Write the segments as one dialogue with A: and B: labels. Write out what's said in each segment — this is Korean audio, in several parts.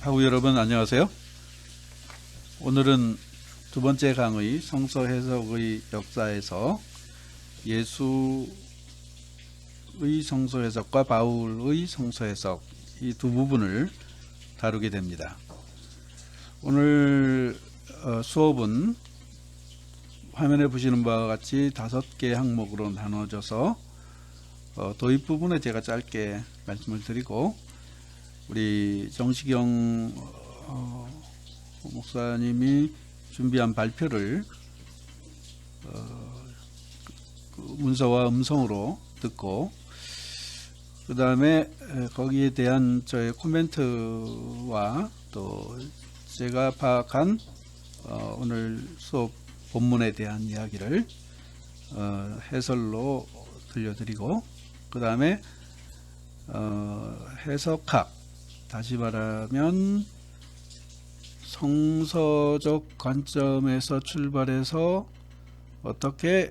A: 하구 여러분 안녕하세요. 오늘은 두 번째 강의 성서 해석의 역사에서 예수의 성서 해석과 바울의 성서 해석 이 두 부분을 다루게 됩니다. 오늘 수업은 화면에 보시는 바와 같이 5개 항목으로 나눠져서 도입 부분에 제가 짧게 말씀을 드리고 우리 정시경 목사님이 준비한 발표를 문서와 음성으로 듣고 그 다음에 거기에 대한 저의 코멘트와 또 제가 파악한 오늘 수업 본문에 대한 이야기를 해설로 들려드리고 그 다음에 해석학, 다시 말하면 성서적 관점에서 출발해서 어떻게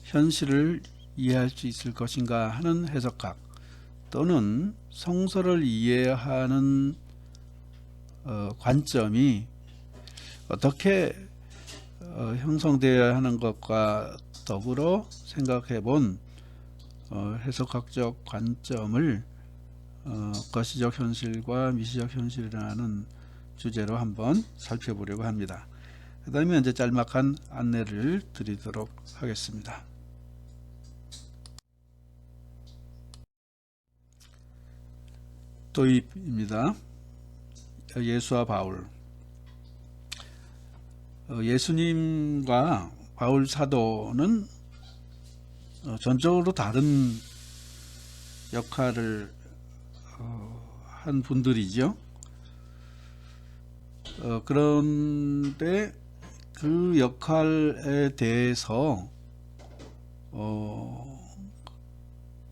A: 현실을 이해할 수 있을 것인가 하는 해석학, 또는 성서를 이해하는 관점이 어떻게 형성되어야 하는 것과 더불어 생각해 본 해석학적 관점을 거시적 현실과 미시적 현실이라는 주제로 한번 살펴보려고 합니다. 그 다음에 이제 짤막한 안내를 드리도록 하겠습니다. 도입입니다. 예수와 바울. 예수님과 바울 사도는 전적으로 다른 역할을 한 분들이죠. 그런데 그 역할에 대해서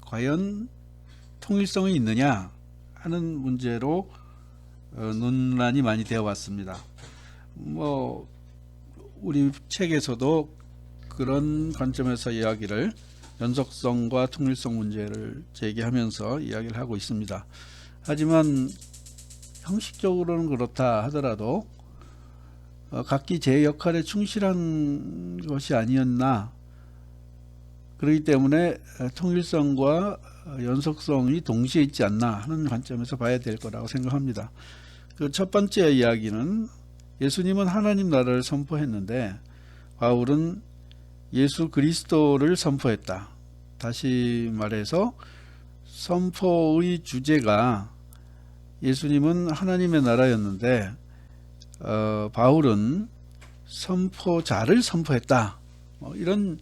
A: 과연 통일성이 있느냐 하는 문제로 논란이 많이 되어 왔습니다. 우리 책에서도 그런 관점에서 이야기를, 연속성과 통일성 문제를 제기하면서 이야기를 하고 있습니다. 하지만 형식적으로는 그렇다 하더라도 각기 제 역할에 충실한 것이 아니었나, 그렇기 때문에 통일성과 연속성이 동시에 있지 않나 하는 관점에서 봐야 될 거라고 생각합니다. 그 첫 번째 이야기는 예수님은 하나님 나라를 선포했는데 바울은 예수 그리스도를 선포했다. 다시 말해서 선포의 주제가 예수님은 하나님의 나라였는데 바울은 선포자를 선포했다. 이런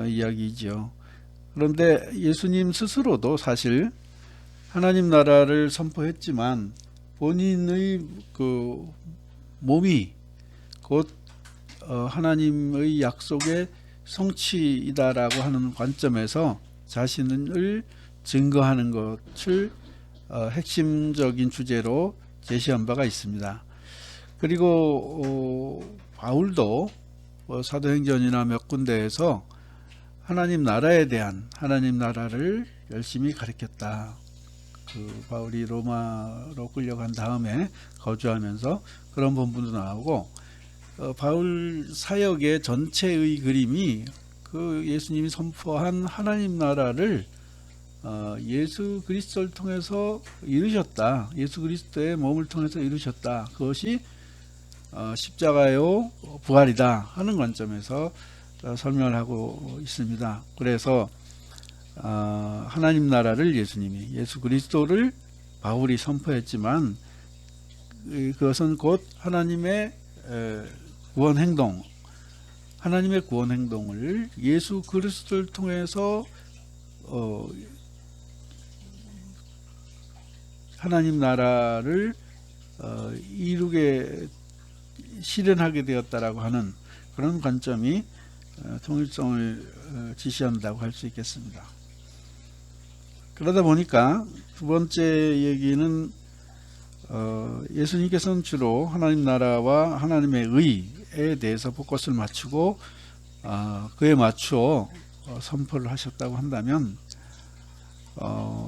A: 이야기죠. 그런데 예수님 스스로도 사실 하나님 나라를 선포했지만 본인의 그 몸이 곧 하나님의 약속의 성취이다라고 하는 관점에서 자신을 증거하는 것을 핵심적인 주제로 제시한 바가 있습니다. 그리고 바울도 사도행전이나 몇 군데에서 하나님 나라에 대한, 하나님 나라를 열심히 가르쳤다. 그 바울이 로마로 끌려간 다음에 거주하면서 그런 본문도 나오고, 바울 사역의 전체의 그림이 그 예수님이 선포한 하나님 나라를 예수 그리스도를 통해서 이루셨다. 예수 그리스도의 몸을 통해서 이루셨다. 그것이 십자가요 부활이다 하는 관점에서 설명을 하고 있습니다. 그래서 하나님 나라를 예수님이, 예수 그리스도를 바울이 선포했지만 그것은 곧 하나님의 구원 행동, 하나님의 구원 행동을 예수 그리스도를 통해서 하나님 나라를 이루게, 실현하게 되었다라고 하는 그런 관점이 통일성을 지시한다고 할 수 있겠습니다. 그러다 보니까 두 번째 얘기는 예수님께서는 주로 하나님 나라와 하나님의 의에 대해서 포커스를 맞추고 그에 맞추어 선포를 하셨다고 한다면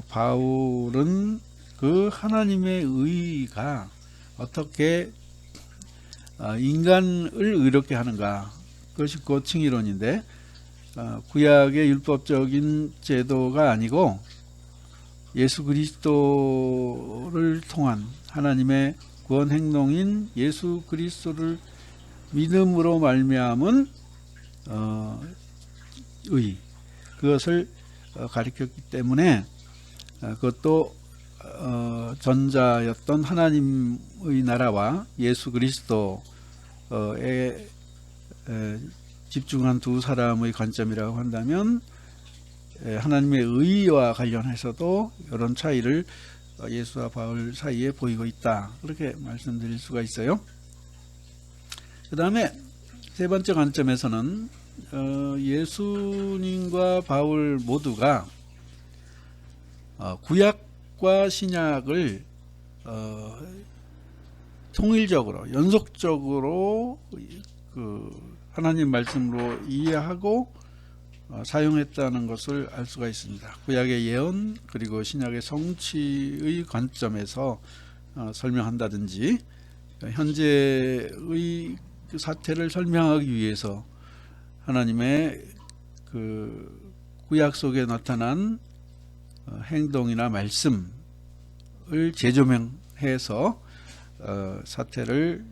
A: 바울은 그 하나님의 의가 어떻게 인간을 의롭게 하는가, 그것이 고층이론인데, 구약의 율법적인 제도가 아니고 예수 그리스도를 통한 하나님의 구원 행동인 예수 그리스도를 믿음으로 말미암은 의, 그것을 가리켰기 때문에 그것도 전자였던 하나님의 나라와 예수 그리스도에 집중한 두 사람의 관점이라고 한다면, 하나님의 의와 관련해서도 이런 차이를 예수와 바울 사이에 보이고 있다, 그렇게 말씀드릴 수가 있어요. 그 다음에 세 번째 관점에서는 예수님과 바울 모두가 구약과 신약을 통일적으로 연속적으로 하나님 말씀으로 이해하고 사용했다는 것을 알 수가 있습니다. 구약의 예언 그리고 신약의 성취의 관점에서 설명한다든지, 현재의 사태를 설명하기 위해서 하나님의 그 구약 속에 나타난 행동이나 말씀을 재조명해서 사태를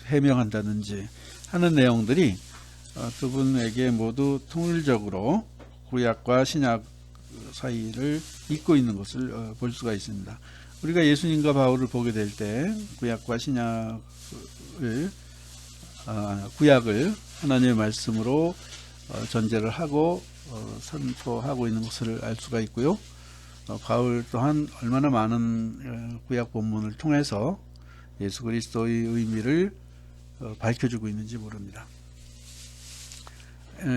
A: 해명한다든지 하는 내용들이 두 분에게 모두 통일적으로 구약과 신약 사이를 잇고 있는 것을 볼 수가 있습니다. 우리가 예수님과 바울을 보게 될 때 구약과 신약을 구약을 하나님의 말씀으로 전제를 하고 선포하고 있는 것을 알 수가 있고요. 바울 또한 얼마나 많은 구약 본문을 통해서 예수 그리스도의 의미를 밝혀주고 있는지 모릅니다.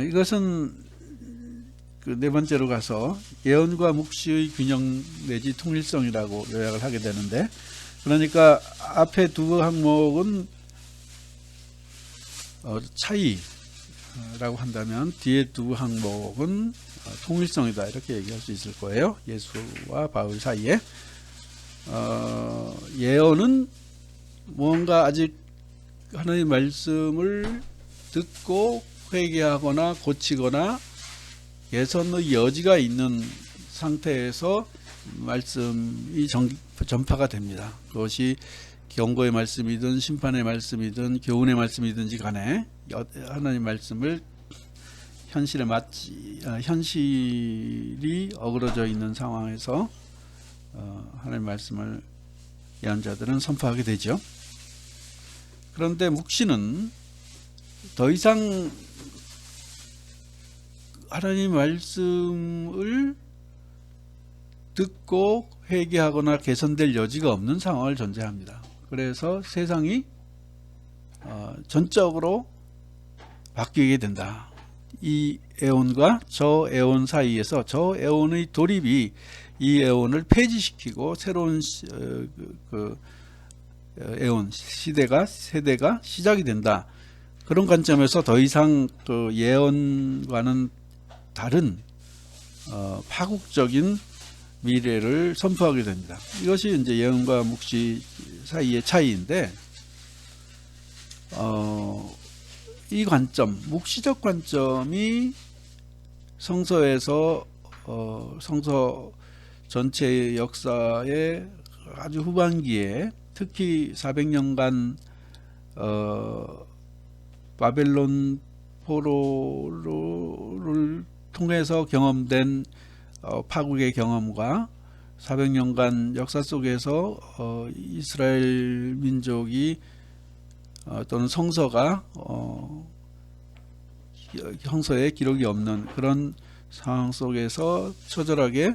A: 이것은 그 네 번째로 가서 예언과 묵시의 균형 내지 통일성이라고 요약을 하게 되는데, 그러니까 앞에 두 항목은 차이라고 한다면 뒤에 두 항목은 통일성이다, 이렇게 얘기할 수 있을 거예요. 예수와 바울 사이에. 예언은 뭔가 아직 하나님의 말씀을 듣고 회개하거나 고치거나 개선의 여지가 있는 상태에서 말씀이 전파가 됩니다. 그것이 경고의 말씀이든 심판의 말씀이든 교훈의 말씀이든지 간에 하나님의 말씀을 현실이 어그러져 있는 상황에서 하나님의 말씀을 예언자들은 선포하게 되죠. 그런데 묵시는 더 이상 하나님 말씀을 듣고 회개하거나 개선될 여지가 없는 상황을 전제합니다. 그래서 세상이 전적으로 바뀌게 된다. 이 에온과 저 에온 사이에서 저 에온의 돌입이 이 에온을 폐지시키고 새로운 에온 세대가 시작이 된다. 그런 관점에서 더 이상 그 예언과는 다른 파국적인 미래를 선포하게 됩니다. 이것이 이제 예언과 묵시 사이의 차이인데, 이 관점, 묵시적 관점이 성서에서 성서 전체의 역사의 아주 후반기에 특히 400년간 바벨론 포로를 통해서 경험된 파국의 경험과 400년간 역사 속에서 이스라엘 민족이 또는 성서가 형서에 기록이 없는 그런 상황 속에서 처절하게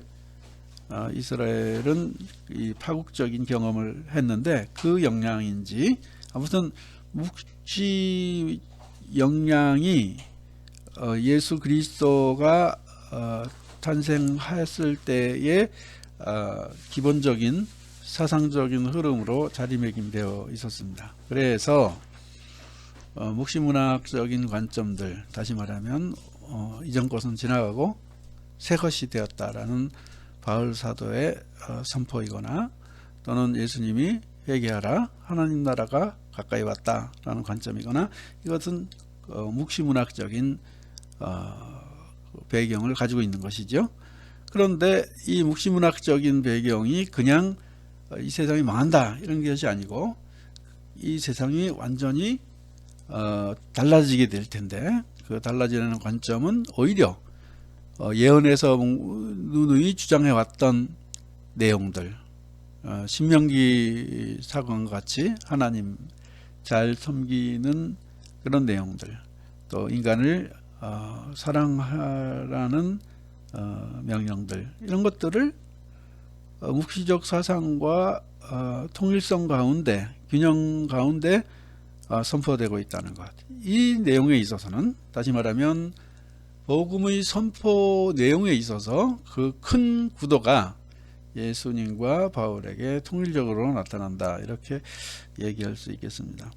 A: 이스라엘은 이 파국적인 경험을 했는데, 그 영향인지 아무튼 묵시 영향이 예수 그리스도가 탄생했을 때의 기본적인 사상적인 흐름으로 자리매김되어 있었습니다. 그래서 묵시문학적인 관점들, 다시 말하면 이전 것은 지나가고 새 것이 되었다라는 바울 사도의 선포이거나 또는 예수님이 회개하라 하나님 나라가 가까이 왔다라는 관점이거나 이것은 묵시문학적인 배경을 가지고 있는 것이죠. 그런데 이 묵시문학적인 배경이 그냥 이 세상이 망한다 이런 것이 아니고 이 세상이 완전히 달라지게 될 텐데 그 달라지는 관점은 오히려 예언에서 누누이 주장해왔던 내용들, 신명기 사건과 같이 하나님 잘 섬기는 그런 내용들, 또 인간을 사랑하라는 명령들, 이런 것들을 묵시적 사상과 통일성 가운데, 균형 가운데 선포되고 있다는 것. 이 내용에 있어서는 다시 말하면 복음의 선포 내용에 있어서 그 큰 구도가 예수님과 바울에게 통일적으로 나타난다, 이렇게 얘기할 수 있겠습니다.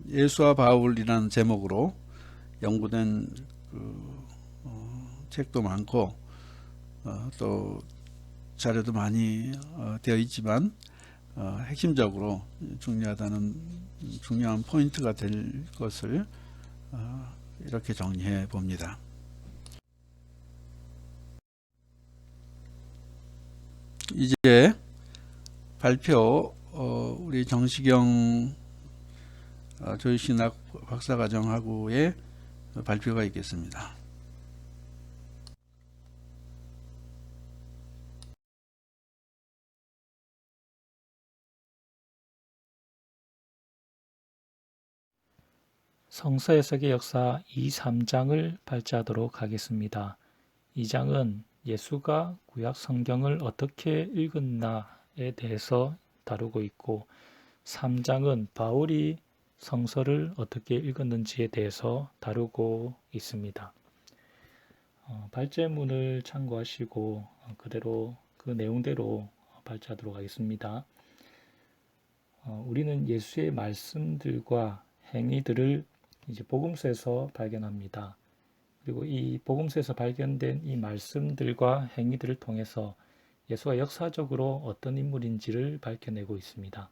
A: 예수와 바울이라는 제목으로 연구된 책도 많고 또 자료도 많이 되어 있지만 핵심적으로 중요한 포인트가 될 것을 이렇게 정리해 봅니다. 이제 발표, 우리 정시경 조유신학 박사과정하고의 발표가 있겠습니다.
B: 성서 해석의 역사 2, 3장을 발제하도록 하겠습니다. 2장은 예수가 구약 성경을 어떻게 읽었나에 대해서 다루고 있고 3장은 바울이 성서를 어떻게 읽었는지에 대해서 다루고 있습니다. 발제문을 참고하시고 그대로 그 내용대로 발제하도록 하겠습니다. 우리는 예수의 말씀들과 행위들을 이제 복음서에서 발견합니다. 그리고 이 복음서에서 발견된 이 말씀들과 행위들을 통해서 예수가 역사적으로 어떤 인물인지를 밝혀내고 있습니다.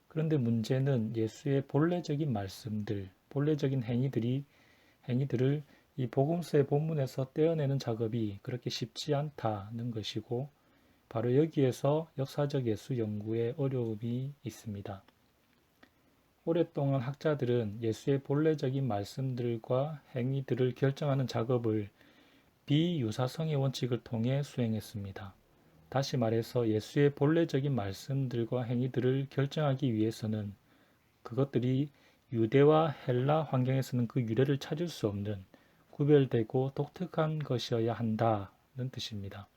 B: 그런데 문제는 예수의 본래적인 말씀들, 본래적인 행위들을 이 복음서의 본문에서 떼어내는 작업이 그렇게 쉽지 않다는 것이고 바로 여기에서 역사적 예수 연구에 어려움이 있습니다. 오랫동안 학자들은 예수의 본래적인 말씀들과 행위들을 결정하는 작업을 비유사성의 원칙을 통해 수행했습니다. 다시 말해서 예수의 본래적인 말씀들과 행위들을 결정하기 위해서는 그것들이 유대와 헬라 환경에서는 그 유래를 찾을 수 없는 구별되고 독특한 것이어야 한다는 뜻입니다.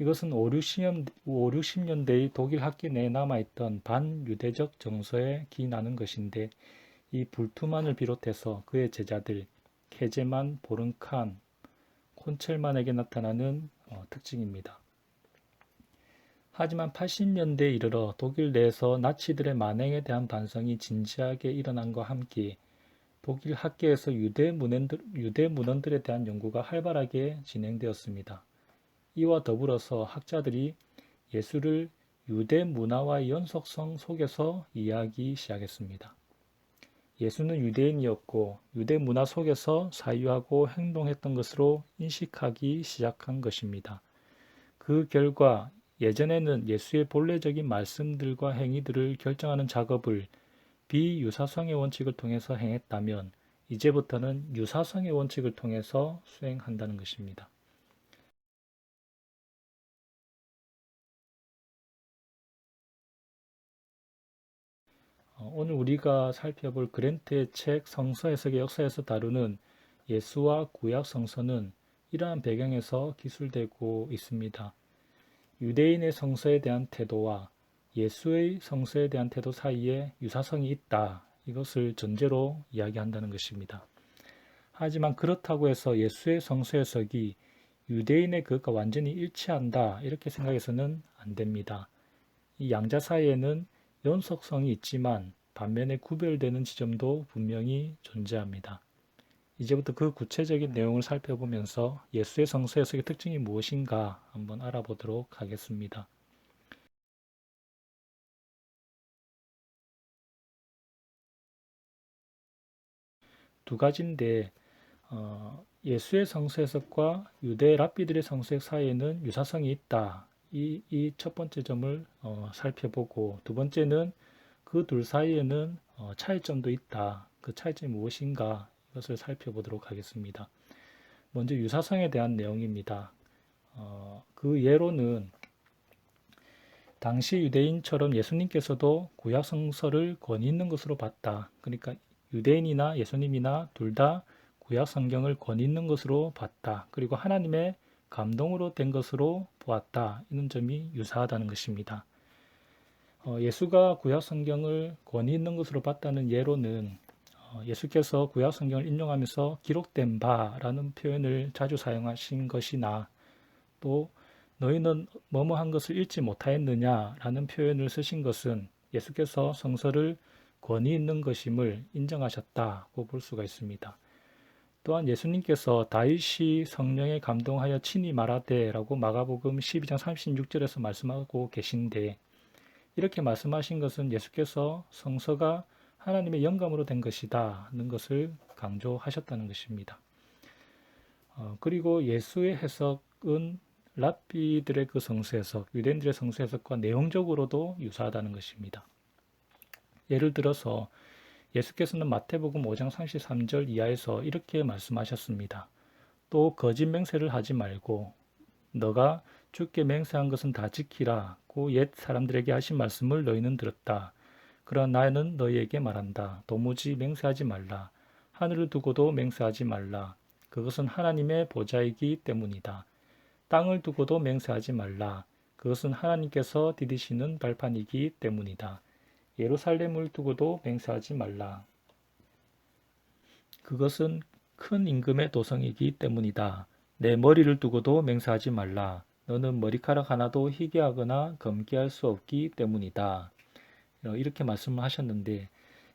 B: 이것은 5, 60년대의 독일 학계 내에 남아있던 반유대적 정서에 기인하는 것인데 이 불투만을 비롯해서 그의 제자들 케제만, 보른칸, 콘첼만에게 나타나는 특징입니다. 하지만 80년대에 이르러 독일 내에서 나치들의 만행에 대한 반성이 진지하게 일어난과 함께 독일 학계에서 유대 문헌들에 대한 연구가 활발하게 진행되었습니다. 이와 더불어서 학자들이 예수를 유대 문화와의 연속성 속에서 이해하기 시작했습니다. 예수는 유대인이었고 유대 문화 속에서 사유하고 행동했던 것으로 인식하기 시작한 것입니다. 그 결과 예전에는 예수의 본래적인 말씀들과 행위들을 결정하는 작업을 비유사성의 원칙을 통해서 행했다면 이제부터는 유사성의 원칙을 통해서 수행한다는 것입니다. 오늘 우리가 살펴볼 그랜트의 책 성서 해석의 역사에서 다루는 예수와 구약 성서는 이러한 배경에서 기술되고 있습니다. 유대인의 성서에 대한 태도와 예수의 성서에 대한 태도 사이에 유사성이 있다. 이것을 전제로 이야기한다는 것입니다. 하지만 그렇다고 해서 예수의 성서 해석이 유대인의 그것과 완전히 일치한다. 이렇게 생각해서는 안 됩니다. 이 양자 사이에는 연속성이 있지만 반면에 구별되는 지점도 분명히 존재합니다. 이제부터 그 구체적인 내용을 살펴보면서 예수의 성서 해석의 특징이 무엇인가 한번 알아보도록 하겠습니다. 두 가지인데 예수의 성서 해석과 유대 랍비들의 성서 해석 사이에는 유사성이 있다. 이 첫 번째 점을 살펴보고, 두 번째는 그 둘 사이에는 차이점도 있다. 그 차이점이 무엇인가 이것을 살펴보도록 하겠습니다. 먼저 유사성에 대한 내용입니다. 그 예로는 당시 유대인처럼 예수님께서도 구약 성서를 권위 있는 것으로 봤다. 그러니까 유대인이나 예수님이나 둘 다 구약 성경을 권위 있는 것으로 봤다. 그리고 하나님의 감동으로 된 것으로 보았다. 이런 점이 유사하다는 것입니다. 예수가 구약 성경을 권위 있는 것으로 봤다는 예로는 예수께서 구약 성경을 인용하면서 기록된 바라는 표현을 자주 사용하신 것이나, 또 너희는 뭐뭐한 것을 읽지 못하였느냐라는 표현을 쓰신 것은 예수께서 성서를 권위 있는 것임을 인정하셨다고 볼 수가 있습니다. 또한 예수님께서 다윗이 성령에 감동하여 친히 말하되라고 마가복음 12장 36절에서 말씀하고 계신데, 이렇게 말씀하신 것은 예수께서 성서가 하나님의 영감으로 된 것이다는 것을 강조하셨다는 것입니다. 그리고 예수의 해석은 랍비들의 그 성서 해석, 유대인들의 성서 해석과 내용적으로도 유사하다는 것입니다. 예를 들어서 예수께서는 마태복음 5장 33절 이하에서 이렇게 말씀하셨습니다. 또 거짓 맹세를 하지 말고 너가 주께 맹세한 것은 다 지키라고 옛 사람들에게 하신 말씀을 너희는 들었다. 그러나 나는 너희에게 말한다. 도무지 맹세하지 말라. 하늘을 두고도 맹세하지 말라. 그것은 하나님의 보좌이기 때문이다. 땅을 두고도 맹세하지 말라. 그것은 하나님께서 디디시는 발판이기 때문이다. 예루살렘을 두고도 맹세하지 말라. 그것은 큰 임금의 도성이기 때문이다. 내 머리를 두고도 맹세하지 말라. 너는 머리카락 하나도 희게 하거나 검게 할 수 없기 때문이다. 이렇게 말씀을 하셨는데,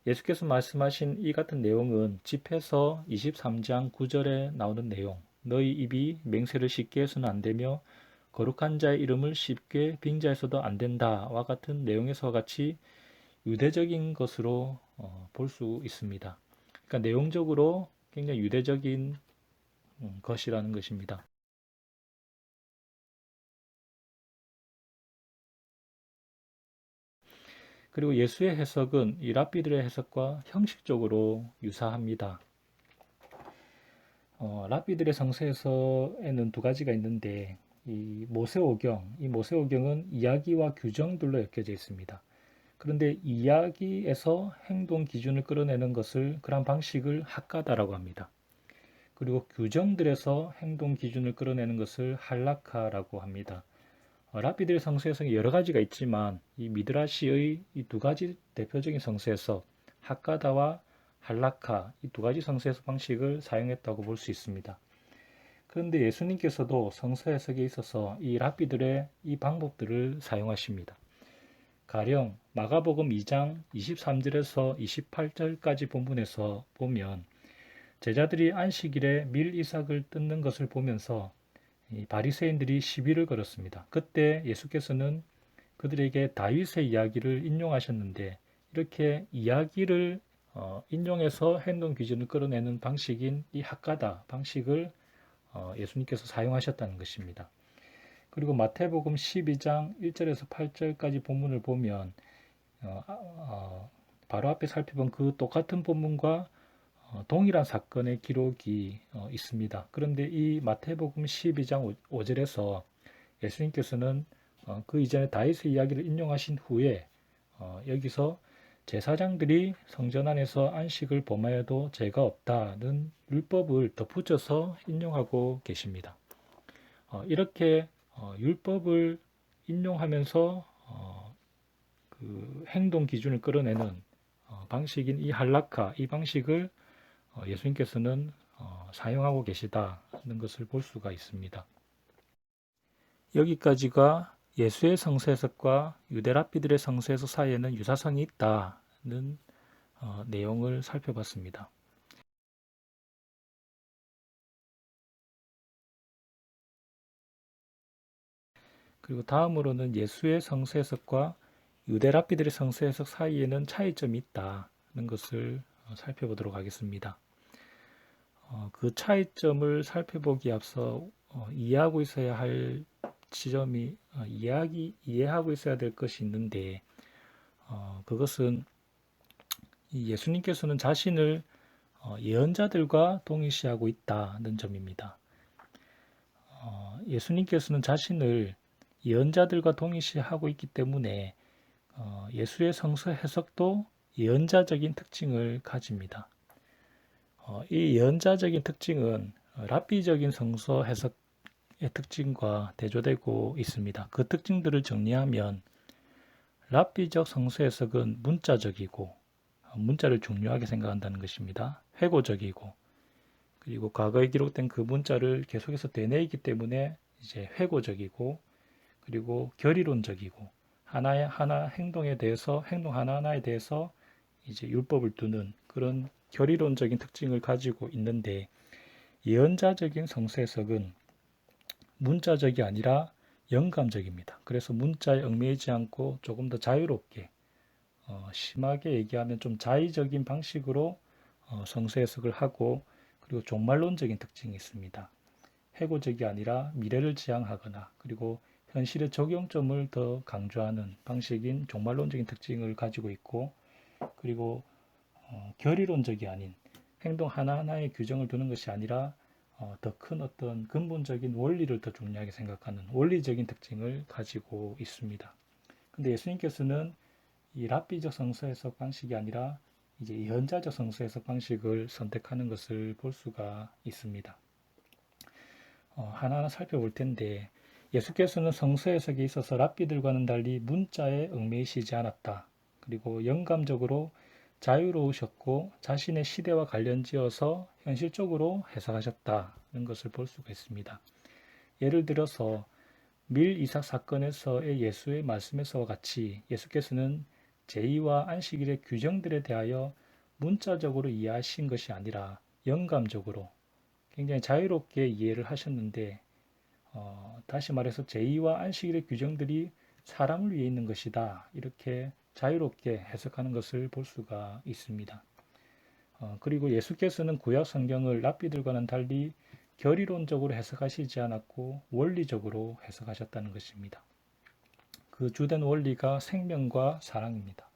B: 예수께서 말씀하신 이 같은 내용은 집회서 23장 9절에 나오는 내용, 너희 입이 맹세를 쉽게 해서는 안 되며 거룩한 자의 이름을 쉽게 빙자해서도 안 된다와 같은 내용에서와 같이 유대적인 것으로 볼 수 있습니다. 그러니까 내용적으로 굉장히 유대적인 것이라는 것입니다. 그리고 예수의 해석은 이 랍비들의 해석과 형식적으로 유사합니다. 랍비들의 성서에는 두 가지가 있는데, 이 모세오경은 이야기와 규정들로 엮여져 있습니다. 그런데 이야기에서 행동 기준을 끌어내는 것을, 그런 방식을 학가다라고 합니다. 그리고 규정들에서 행동 기준을 끌어내는 것을 할라카라고 합니다. 랍비들의 성서 해석이 여러 가지가 있지만 이 미드라시의 이 두 가지 대표적인 성서 해석, 학가다와 할라카, 이 두 가지 성서 해석 방식을 사용했다고 볼 수 있습니다. 그런데 예수님께서도 성서 해석에 있어서 이 랍비들의 이 방법들을 사용하십니다. 가령 마가복음 2장 23절에서 28절까지 본문에서 보면 제자들이 안식일에 밀 이삭을 뜯는 것을 보면서 이 바리새인들이 시비를 걸었습니다. 그때 예수께서는 그들에게 다윗의 이야기를 인용하셨는데, 이렇게 이야기를 인용해서 행동 기준을 끌어내는 방식인 이 학가다 방식을 예수님께서 사용하셨다는 것입니다. 그리고 마태복음 12장 1절에서 8절까지 본문을 보면 바로 앞에 살펴본 그 똑같은 본문과 동일한 사건의 기록이 있습니다. 그런데 이 마태복음 12장 5절에서 예수님께서는 그 이전에 다윗의 이야기를 인용하신 후에 여기서 제사장들이 성전 안에서 안식을 범하여도 죄가 없다는 율법을 덧붙여서 인용하고 계십니다. 이렇게 율법을 인용하면서 그 행동 기준을 끌어내는 방식인 이 할라카, 이 방식을 예수님께서는 사용하고 계시다는 것을 볼 수가 있습니다. 여기까지가 예수의 성서 해석과 유대 랍비들의 성서 해석 사이에는 유사성이 있다는 내용을 살펴봤습니다. 그리고 다음으로는 예수의 성서 해석과 유대 랍비들의 성서 해석 사이에는 차이점이 있다는 것을 살펴보도록 하겠습니다. 그 차이점을 살펴보기에 앞서 이해하고 있어야 할 지점이 이해하고 있어야 될 것이 있는데 그것은 예수님께서는 자신을 예언자들과 동일시하고 있다는 점입니다. 예수님께서는 자신을 예언자들과 동일시하고 있기 때문에 예수의 성서 해석도 예언자적인 특징을 가집니다. 이 예언자적인 특징은 랍비적인 성서 해석의 특징과 대조되고 있습니다. 그 특징들을 정리하면 랍비적 성서 해석은 문자적이고 문자를 중요하게 생각한다는 것입니다. 회고적이고 그리고 과거에 기록된 그 문자를 계속해서 되뇌이기 때문에 이제 회고적이고 그리고 결의론적이고 하나 행동에 대해서 행동 하나하나에 대해서 이제 율법을 두는 그런 결의론적인 특징을 가지고 있는데 예언자적인 성서 해석은 문자적이 아니라 영감적입니다. 그래서 문자에 얽매이지 않고 조금 더 자유롭게 심하게 얘기하면 좀 자의적인 방식으로 성서 해석을 하고 그리고 종말론적인 특징이 있습니다. 회고적이 아니라 미래를 지향하거나 그리고 현실의 적용점을 더 강조하는 방식인 종말론적인 특징을 가지고 있고 그리고 결의론적이 아닌 행동 하나하나의 규정을 두는 것이 아니라 더 큰 어떤 근본적인 원리를 더 중요하게 생각하는 원리적인 특징을 가지고 있습니다. 근데 예수님께서는 이 랍비적 성서 해석 방식이 아니라 이제 예언자적 성서 해석 방식을 선택하는 것을 볼 수가 있습니다. 하나하나 살펴볼 텐데 예수께서는 성서 해석에 있어서 랍비들과는 달리 문자에 얽매이시지 않았다. 그리고 영감적으로 자유로우셨고 자신의 시대와 관련지어서 현실적으로 해석하셨다는 것을 볼 수가 있습니다. 예를 들어서 밀 이삭 사건에서의 예수의 말씀에서와 같이 예수께서는 제의와 안식일의 규정들에 대하여 문자적으로 이해하신 것이 아니라 영감적으로 굉장히 자유롭게 이해를 하셨는데 다시 말해서 제의와 안식일의 규정들이 사람을 위해 있는 것이다. 이렇게 자유롭게 해석하는 것을 볼 수가 있습니다. 그리고 예수께서는 구약 성경을 랍비들과는 달리 결의론적으로 해석하시지 않았고 원리적으로 해석하셨다는 것입니다. 그 주된 원리가 생명과 사랑입니다.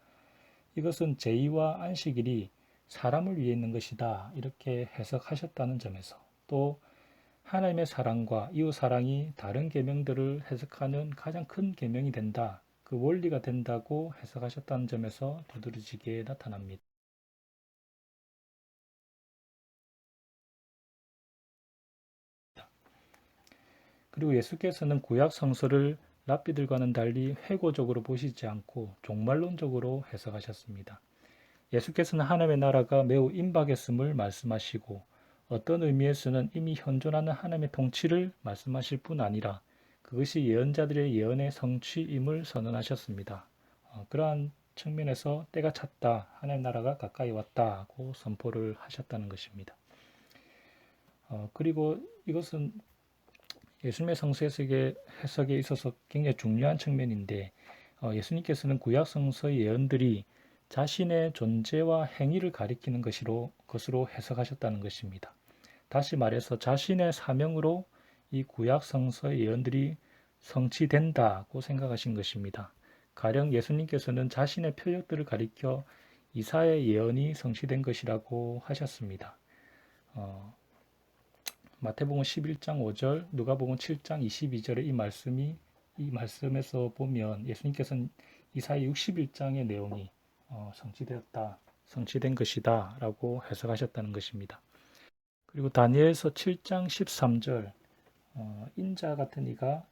B: 이것은 제의와 안식일이 사람을 위해 있는 것이다. 이렇게 해석하셨다는 점에서 또 하나님의 사랑과 이웃 사랑이 다른 계명들을 해석하는 가장 큰 계명이 된다. 그 원리가 된다고 해석하셨다는 점에서 두드러지게 나타납니다. 그리고 예수께서는 구약 성서를 랍비들과는 달리 회고적으로 보시지 않고 종말론적으로 해석하셨습니다. 예수께서는 하나님의 나라가 매우 임박했음을 말씀하시고 어떤 의미에서는 이미 현존하는 하나님의 통치를 말씀하실 뿐 아니라 그것이 예언자들의 예언의 성취임을 선언하셨습니다. 그러한 측면에서 때가 찼다, 하나님의 나라가 가까이 왔다고 선포를 하셨다는 것입니다. 그리고 이것은 예수님의 성서 해석에 있어서 굉장히 중요한 측면인데 예수님께서는 구약 성서의 예언들이 자신의 존재와 행위를 가리키는 것으로 해석하셨다는 것입니다. 다시 말해서 자신의 사명으로 이 구약 성서의 예언들이 성취된다고 생각하신 것입니다. 가령 예수님께서는 자신의 표적들을 가리켜 이사야의 예언이 성취된 것이라고 하셨습니다. 마태복음 11장 5절, 누가복음 7장 22절의 이 말씀에서 보면 예수님께서는 이사야 61장의 내용이 성취된 것이다 라고 해석하셨다는 것입니다. 그리고 다니엘서 7장 13절 인자 같은 이가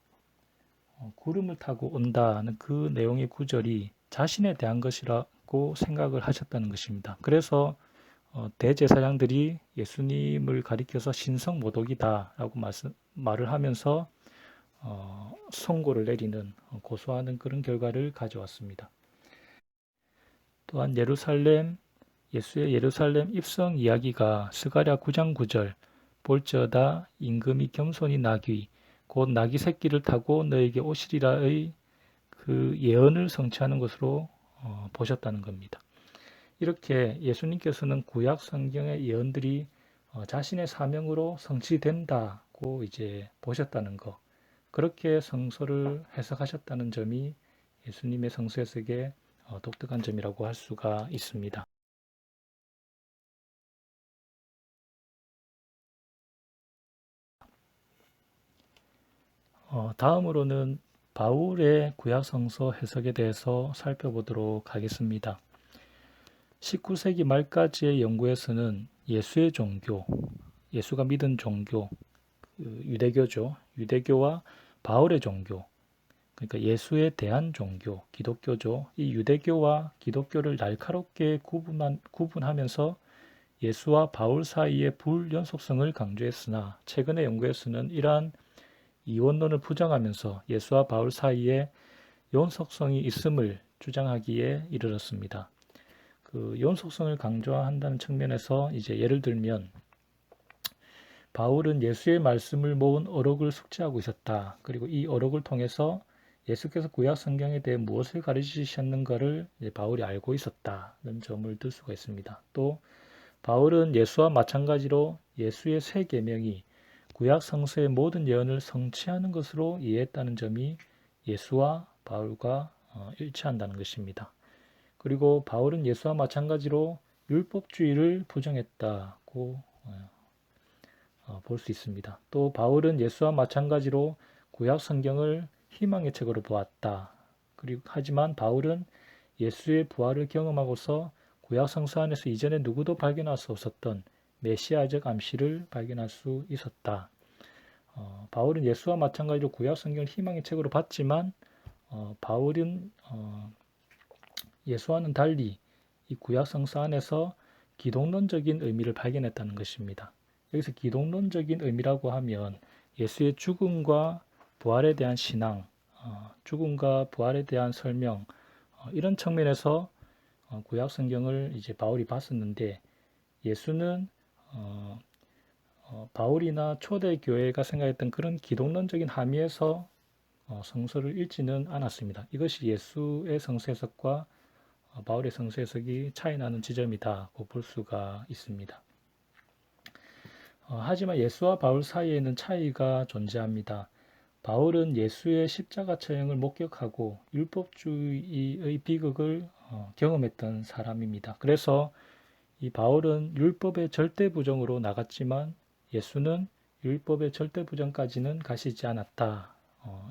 B: 구름을 타고 온다는 그 내용의 구절이 자신에 대한 것이라고 생각을 하셨다는 것입니다. 그래서 대제사장들이 예수님을 가리켜서 신성모독이다라고 말을 하면서 선고를 내리는 고소하는 그런 결과를 가져왔습니다. 또한 예수의 예루살렘 입성 이야기가 스가랴 9장 9절 볼지어다 임금이 겸손히 나귀 곧 나귀 새끼를 타고 너에게 오시리라의 그 예언을 성취하는 것으로 보셨다는 겁니다. 이렇게 예수님께서는 구약 성경의 예언들이 자신의 사명으로 성취된다고 이제 보셨다는 것, 그렇게 성서를 해석하셨다는 점이 예수님의 성서 해석의 독특한 점이라고 할 수가 있습니다. 다음으로는 바울의 구약 성서 해석에 대해서 살펴보도록 하겠습니다. 19세기 말까지의 연구에서는 예수의 종교, 예수가 믿은 종교, 유대교죠. 유대교와 바울의 종교, 그러니까 예수에 대한 종교, 기독교죠. 이 유대교와 기독교를 날카롭게 구분하면서 예수와 바울 사이의 불연속성을 강조했으나 최근의 연구에서는 이러한 이원론을 부정하면서 예수와 바울 사이에 연속성이 있음을 주장하기에 이르렀습니다. 그 연속성을 강조한다는 측면에서 이제 예를 들면 바울은 예수의 말씀을 모은 어록을 숙지하고 있었다. 그리고 이 어록을 통해서 예수께서 구약 성경에 대해 무엇을 가르치셨는가를 바울이 알고 있었다는 점을 들 수가 있습니다. 또 바울은 예수와 마찬가지로 예수의 세 계명이 구약 성서의 모든 예언을 성취하는 것으로 이해했다는 점이 예수와 바울과 일치한다는 것입니다. 그리고 바울은 예수와 마찬가지로 율법주의를 부정했다고 볼 수 있습니다. 또 바울은 예수와 마찬가지로 구약 성경을 희망의 책으로 보았다. 그리고 하지만 바울은 예수의 부활을 경험하고서 구약 성서 안에서 이전에 누구도 발견할 수 없었던 메시아적 암시를 발견할 수 있었다. 바울은 예수와 마찬가지로 구약 성경을 희망의 책으로 봤지만 바울은 예수와는 달리 이 구약 성서 안에서 기독론적인 의미를 발견했다는 것입니다. 여기서 기독론적인 의미라고 하면 예수의 죽음과 부활에 대한 신앙, 죽음과 부활에 대한 설명, 이런 측면에서 구약 성경을 이제 바울이 봤었는데 예수는 바울이나 초대 교회가 생각했던 그런 기독론적인 함의에서 성서를 읽지는 않았습니다. 이것이 예수의 성서 해석과 바울의 성서 해석이 차이 나는 지점이다고 볼 수가 있습니다. 하지만 예수와 바울 사이에는 차이가 존재합니다. 바울은 예수의 십자가 처형을 목격하고 율법주의의 비극을 경험했던 사람입니다. 그래서 이 바울은 율법의 절대 부정으로 나갔지만 예수는 율법의 절대 부정까지는 가시지 않았다.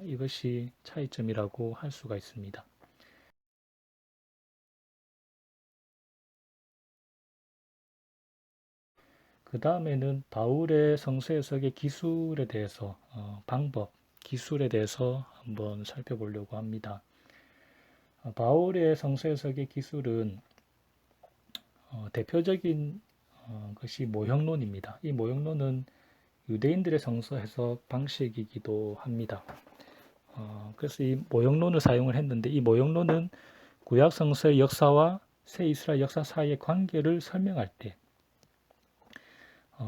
B: 이것이 차이점이라고 할 수가 있습니다. 그 다음에는 바울의 성서 해석의 기술에 대해서 방법, 기술에 대해서 한번 살펴보려고 합니다. 바울의 성서 해석의 기술은 대표적인 것이 모형론입니다. 이 모형론은 유대인들의 성서 해석 방식이기도 합니다. 그래서 이 모형론을 사용을 했는데 이 모형론은 구약 성서의 역사와 새 이스라엘 역사 사이의 관계를 설명할 때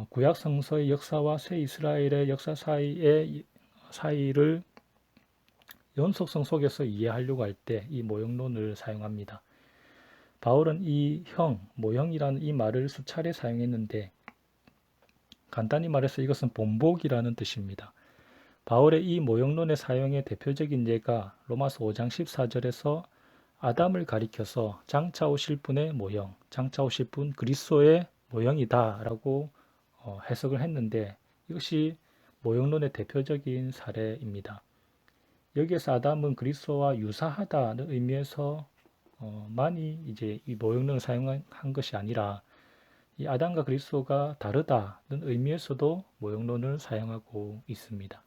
B: 구약 성서의 역사와 새 이스라엘의 역사 사이를 연속성 속에서 이해하려고 할 때 이 모형론을 사용합니다. 바울은 이 모형이라는 이 말을 수차례 사용했는데 간단히 말해서 이것은 본보기라는 뜻입니다. 바울의 이 모형론의 사용의 대표적인 예가 로마서 5장 14절에서 아담을 가리켜서 장차 오실 분의 모형, 장차 오실 분 그리스도의 모형이다 라고 해석을 했는데 이것이 모형론의 대표적인 사례입니다. 여기에서 아담은 그리스도와 유사하다는 의미에서 많이 이제 이 모형론을 사용한 것이 아니라 이 아담과 그리스도가 다르다는 의미에서도 모형론을 사용하고 있습니다.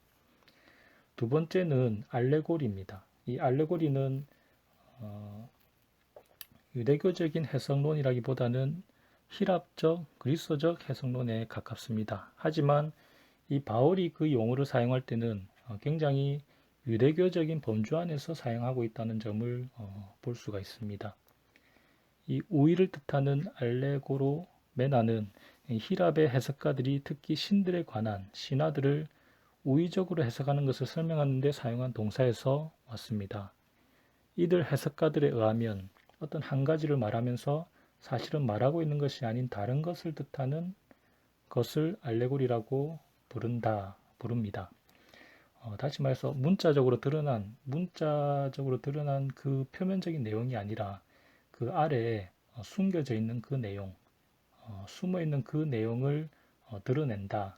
B: 두 번째는 알레고리입니다. 이 알레고리는 유대교적인 해석론이라기보다는 히랍적, 그리스도적 해석론에 가깝습니다. 하지만 이 바울이 그 용어를 사용할 때는 굉장히 유대교적인 범주 안에서 사용하고 있다는 점을 볼 수가 있습니다. 이 우위를 뜻하는 알레고로메나는 히랍의 해석가들이 특히 신들에 관한 신화들을 우의적으로 해석하는 것을 설명하는 데 사용한 동사에서 왔습니다. 이들 해석가들에 의하면 어떤 한 가지를 말하면서 사실은 말하고 있는 것이 아닌 다른 것을 뜻하는 것을 알레고리라고 부릅니다. 다시 말해서 문자적으로 드러난 그 표면적인 내용이 아니라 그 아래에 숨겨져 있는 그 내용, 숨어 있는 그 내용을 드러낸다.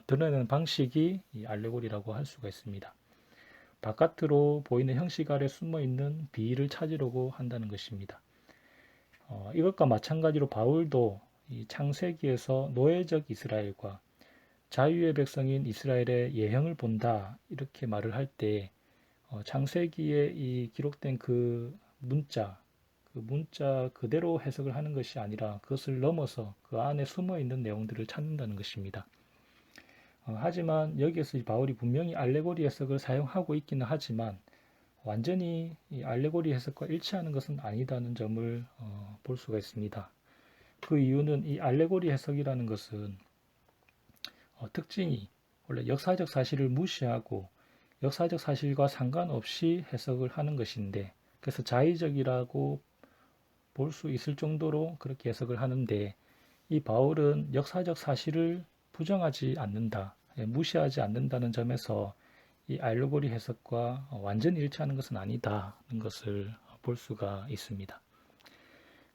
B: 드러내는 방식이 이 알레고리라고 할 수가 있습니다. 바깥으로 보이는 형식 아래 숨어 있는 비의를 찾으려고 한다는 것입니다. 이것과 마찬가지로 바울도 이 창세기에서 노예적 이스라엘과 자유의 백성인 이스라엘의 예형을 본다 이렇게 말을 할 때 창세기에 이 기록된 그 문자 그대로 해석을 하는 것이 아니라 그것을 넘어서 그 안에 숨어 있는 내용들을 찾는다는 것입니다. 하지만 여기에서 바울이 분명히 알레고리 해석을 사용하고 있기는 하지만 완전히 이 알레고리 해석과 일치하는 것은 아니다는 점을 볼 수가 있습니다. 그 이유는 이 알레고리 해석이라는 것은 특징이 원래 역사적 사실을 무시하고 역사적 사실과 상관없이 해석을 하는 것인데 그래서 자의적이라고 볼 수 있을 정도로 그렇게 해석을 하는데 이 바울은 역사적 사실을 부정하지 않는다, 무시하지 않는다는 점에서 이 알레고리 해석과 완전히 일치하는 것은 아니다는 것을 볼 수가 있습니다.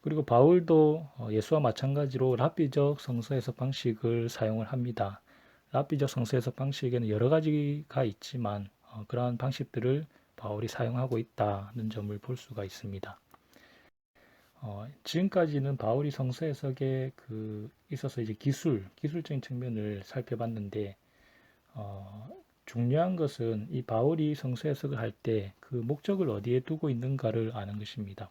B: 그리고 바울도 예수와 마찬가지로 랍비적 성서 해석 방식을 사용을 합니다. 랍비적 성서 해석 방식에는 여러 가지가 있지만 그러한 방식들을 바울이 사용하고 있다는 점을 볼 수가 있습니다. 지금까지는 바울이 성서 해석에 있어서 이제 기술적인 측면을 살펴봤는데 중요한 것은 이 바울이 성서 해석을 할 때 그 목적을 어디에 두고 있는가를 아는 것입니다.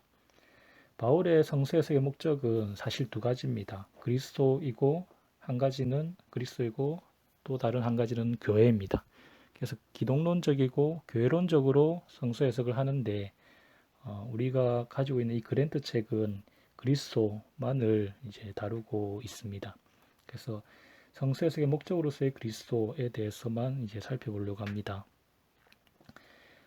B: 바울의 성서 해석의 목적은 사실 두 가지입니다. 그리스도이고 한 가지는 그리스도이고 또 다른 한 가지는 교회입니다. 그래서 기독론적이고 교회론적으로 성서 해석을 하는데 우리가 가지고 있는 이 그랜트 책은 그리스도만을 이제 다루고 있습니다. 그래서 성서 해석의 목적으로서의 그리스도에 대해서만 이제 살펴보려고 합니다.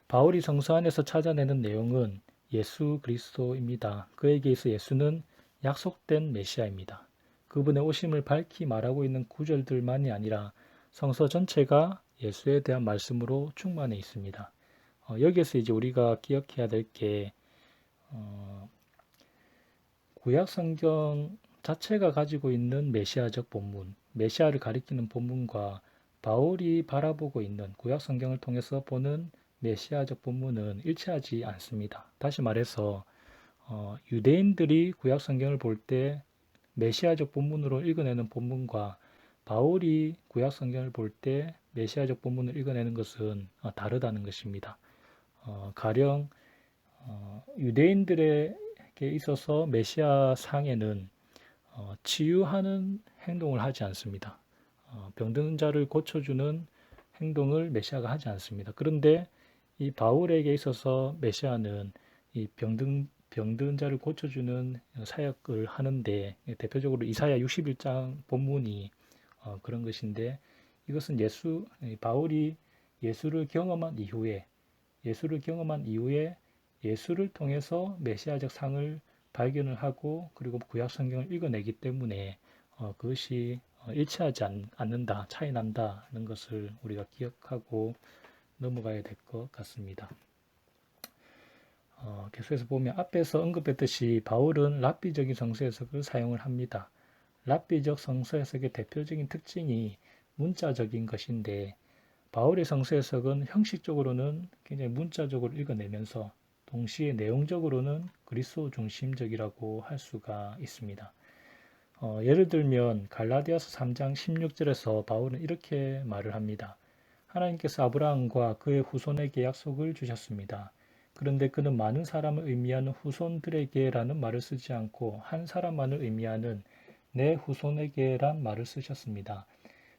B: 바울이 성서 안에서 찾아내는 내용은 예수 그리스도입니다. 그에게 있어 예수는 약속된 메시아입니다. 그분의 오심을 밝히 말하고 있는 구절들만이 아니라 성서 전체가 예수에 대한 말씀으로 충만해 있습니다. 여기에서 이제 우리가 기억해야 될 게 구약 성경 자체가 가지고 있는 메시아적 본문, 메시아를 가리키는 본문과 바울이 바라보고 있는 구약 성경을 통해서 보는 메시아적 본문은 일치하지 않습니다. 다시 말해서 유대인들이 구약 성경을 볼 때 메시아적 본문으로 읽어내는 본문과 바울이 구약 성경을 볼 때 메시아적 본문을 읽어내는 것은 다르다는 것입니다. 가령 유대인들에게 있어서 메시아 상에는 치유하는 행동을 하지 않습니다. 병든 자를 고쳐주는 행동을 메시아가 하지 않습니다. 그런데 이 바울에게 있어서 메시아는 이 병든 자를 고쳐주는 사역을 하는데 대표적으로 이사야 61장 본문이 그런 것인데 이것은 바울이 예수를 경험한 이후에 예수를 통해서 메시아적 상을 발견을 하고 그리고 구약 성경을 읽어내기 때문에 그것이 일치하지 않는다, 차이 난다는 것을 우리가 기억하고 넘어가야 될 것 같습니다. 계속해서 보면 앞에서 언급했듯이 바울은 랍비적인 성서 해석을 사용을 합니다. 랍비적 성서 해석의 대표적인 특징이 문자적인 것인데 바울의 성서 해석은 형식적으로는 굉장히 문자적으로 읽어내면서 동시에 내용적으로는 그리스도 중심적이라고 할 수가 있습니다. 예를 들면 갈라디아서 3장 16절에서 바울은 이렇게 말을 합니다. 하나님께서 아브라함과 그의 후손에게 약속을 주셨습니다. 그런데 그는 많은 사람을 의미하는 후손들에게라는 말을 쓰지 않고 한 사람만을 의미하는 내 후손에게란 말을 쓰셨습니다.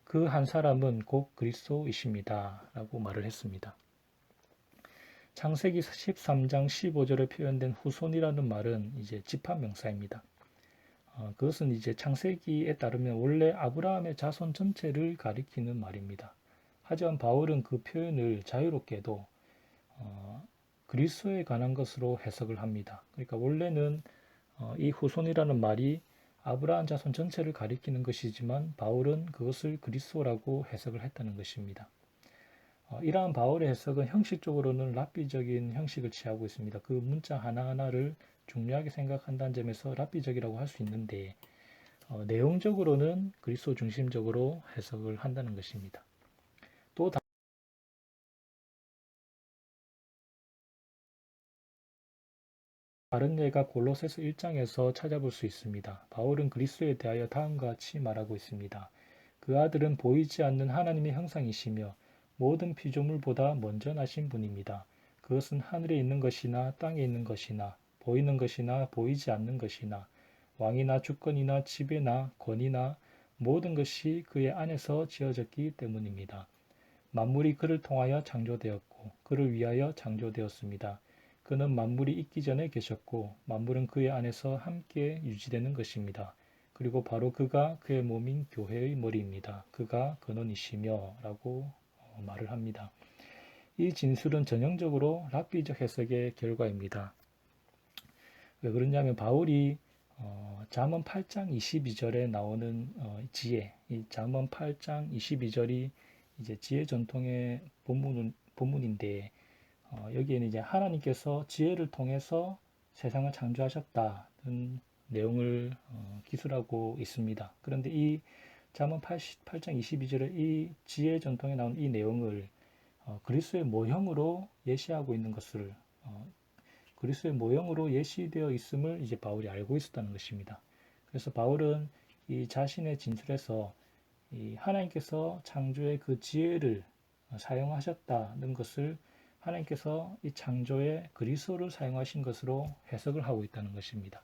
B: 그 한 사람은 곧 그리스도이십니다. 라고 말을 했습니다. 창세기 13장 15절에 표현된 후손이라는 말은 이제 집합명사입니다. 그것은 이제 창세기에 따르면 원래 아브라함의 자손 전체를 가리키는 말입니다. 하지만 바울은 그 표현을 자유롭게도 그리스도에 관한 것으로 해석을 합니다. 그러니까 원래는 이 후손이라는 말이 아브라함 자손 전체를 가리키는 것이지만 바울은 그것을 그리스도라고 해석을 했다는 것입니다. 이러한 바울의 해석은 형식적으로는 랍비적인 형식을 취하고 있습니다. 그 문자 하나하나를 중요하게 생각한다는 점에서 랍비적이라고 할 수 있는데 내용적으로는 그리스도 중심적으로 해석을 한다는 것입니다. 또 다른 예가 골로새서 1장에서 찾아볼 수 있습니다. 바울은 그리스도에 대하여 다음과 같이 말하고 있습니다. 그 아들은 보이지 않는 하나님의 형상이시며 모든 피조물보다 먼저 나신 분입니다. 그것은 하늘에 있는 것이나 땅에 있는 것이나 보이는 것이나 보이지 않는 것이나 왕이나 주권이나 지배나 권위나 모든 것이 그의 안에서 지어졌기 때문입니다. 만물이 그를 통하여 창조되었고 그를 위하여 창조되었습니다. 그는 만물이 있기 전에 계셨고 만물은 그의 안에서 함께 유지되는 것입니다. 그리고 바로 그가 그의 몸인 교회의 머리입니다. 그가 근원이시며 라고 말을 합니다. 이 진술은 전형적으로 랍비적 해석의 결과입니다. 왜 그러냐면 바울이 잠언 8장 22절에 나오는 지혜, 이 잠언 8장 22절이 이제 지혜 전통의 본문인데 여기에는 이제 하나님께서 지혜를 통해서 세상을 창조하셨다는 내용을 기술하고 있습니다. 그런데 이 잠언 8장 22절의 이 지혜 전통에 나온 이 내용을 그리스도의 모형으로 예시하고 있는 것을 그리스도의 모형으로 예시되어 있음을 이제 바울이 알고 있었다는 것입니다. 그래서 바울은 이 자신의 진술에서 이 하나님께서 창조의 그 지혜를 사용하셨다는 것을 하나님께서 이 창조의 그리스도를 사용하신 것으로 해석을 하고 있다는 것입니다.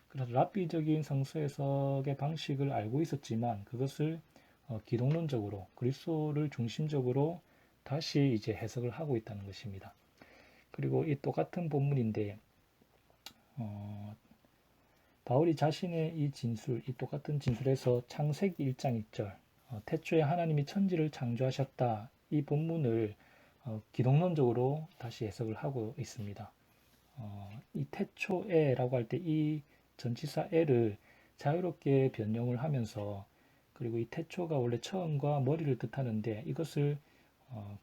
B: 그래서 랍비적인 성서 해석의 방식을 알고 있었지만 그것을 기독론적으로 그리스도를 중심적으로 다시 이제 해석을 하고 있다는 것입니다. 그리고 이 똑같은 본문인데 바울이 자신의 이 진술, 이 똑같은 진술에서 창세기 1장 1절 태초에 하나님이 천지를 창조하셨다 이 본문을 기독론적으로 다시 해석을 하고 있습니다. 이 태초에라고 할 때 이 전치사 에를 자유롭게 변형을 하면서 그리고 이 태초가 원래 처음과 머리를 뜻하는데 이것을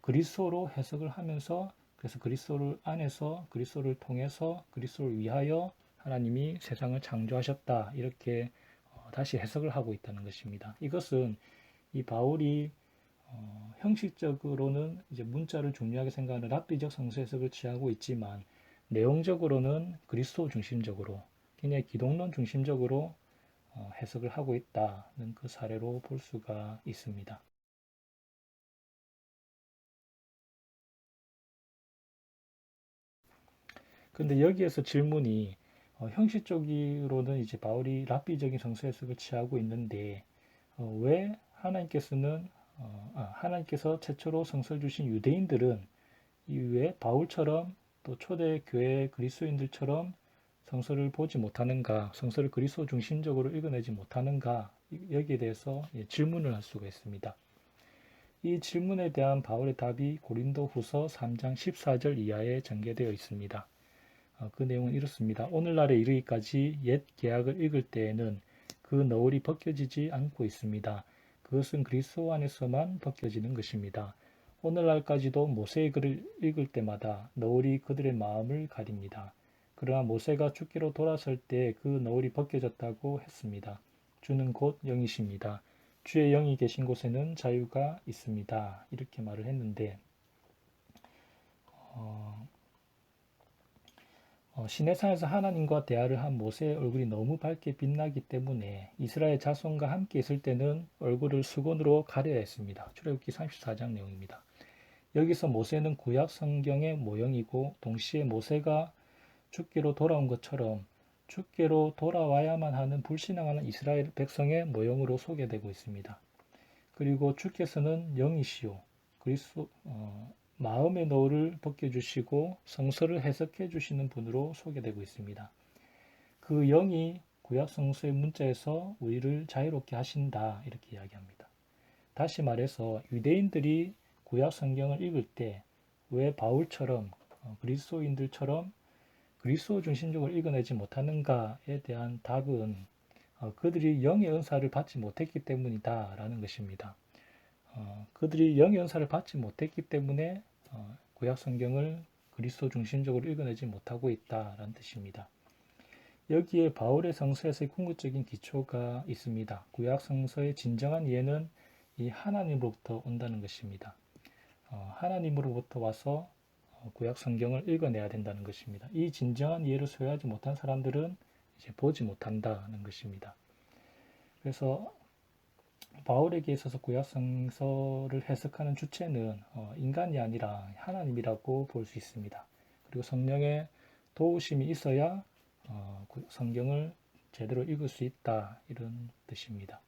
B: 그리스도로 해석을 하면서 그래서 그리스도를 안에서 그리스도를 통해서 그리스도를 위하여 하나님이 세상을 창조하셨다 이렇게 다시 해석을 하고 있다는 것입니다. 이것은 이 바울이 형식적으로는 이제 문자를 중요하게 생각하는 랍비적 성서 해석을 취하고 있지만 내용적으로는 그리스도 중심적으로 굉장히 기독론 중심적으로 해석을 하고 있다는 그 사례로 볼 수가 있습니다. 근데 여기에서 질문이 형식적으로는 이제 바울이 랍비적인 성서 해석을 취하고 있는데 왜 하나님께서 최초로 성서를 주신 유대인들은 이후에 바울처럼 또 초대 교회 그리스도인들처럼 성서를 보지 못하는가, 성서를 그리스도 중심적으로 읽어내지 못하는가 여기에 대해서 질문을 할 수가 있습니다. 이 질문에 대한 바울의 답이 고린도 후서 3장 14절 이하에 전개되어 있습니다. 그 내용은 이렇습니다. 오늘날에 이르기까지 옛 계약을 읽을 때에는 그 너울이 벗겨지지 않고 있습니다. 그것은 그리스도 안에서만 벗겨지는 것입니다. 오늘날까지도 모세의 글을 읽을 때마다 너울이 그들의 마음을 가립니다. 그러나 모세가 주께로 돌아설 때 그 너울이 벗겨졌다고 했습니다. 주는 곧 영이십니다. 주의 영이 계신 곳에는 자유가 있습니다. 이렇게 말을 했는데 시내산에서 하나님과 대화를 한 모세의 얼굴이 너무 밝게 빛나기 때문에 이스라엘 자손과 함께 있을 때는 얼굴을 수건으로 가려야 했습니다. 출애굽기 34장 내용입니다. 여기서 모세는 구약 성경의 모형이고 동시에 모세가 주께로 돌아온 것처럼 주께로 돌아와야만 하는 불신앙하는 이스라엘 백성의 모형으로 소개되고 있습니다. 그리고 주께서는 영이시오 그리스도 마음의 노를 벗겨주시고 성서를 해석해 주시는 분으로 소개되고 있습니다. 그 영이 구약 성서의 문자에서 우리를 자유롭게 하신다 이렇게 이야기합니다. 다시 말해서 유대인들이 구약 성경을 읽을 때 왜 바울처럼 그리스도인들처럼 그리스도 중심적으로 읽어내지 못하는가에 대한 답은 그들이 영의 은사를 받지 못했기 때문이다 라는 것입니다. 그들이 영의 은사를 받지 못했기 때문에 구약 성경을 그리스도 중심적으로 읽어내지 못하고 있다라는 뜻입니다. 여기에 바울의 성서에서의 궁극적인 기초가 있습니다. 구약 성서의 진정한 이해는 이 하나님으로부터 온다는 것입니다. 하나님으로부터 와서 구약 성경을 읽어내야 된다는 것입니다. 이 진정한 이해를 소유하지 못한 사람들은 이제 보지 못한다는 것입니다. 그래서 바울에게 있어서 구약 성서를 해석하는 주체는 인간이 아니라 하나님이라고 볼 수 있습니다. 그리고 성령의 도우심이 있어야 성경을 제대로 읽을 수 있다 이런 뜻입니다.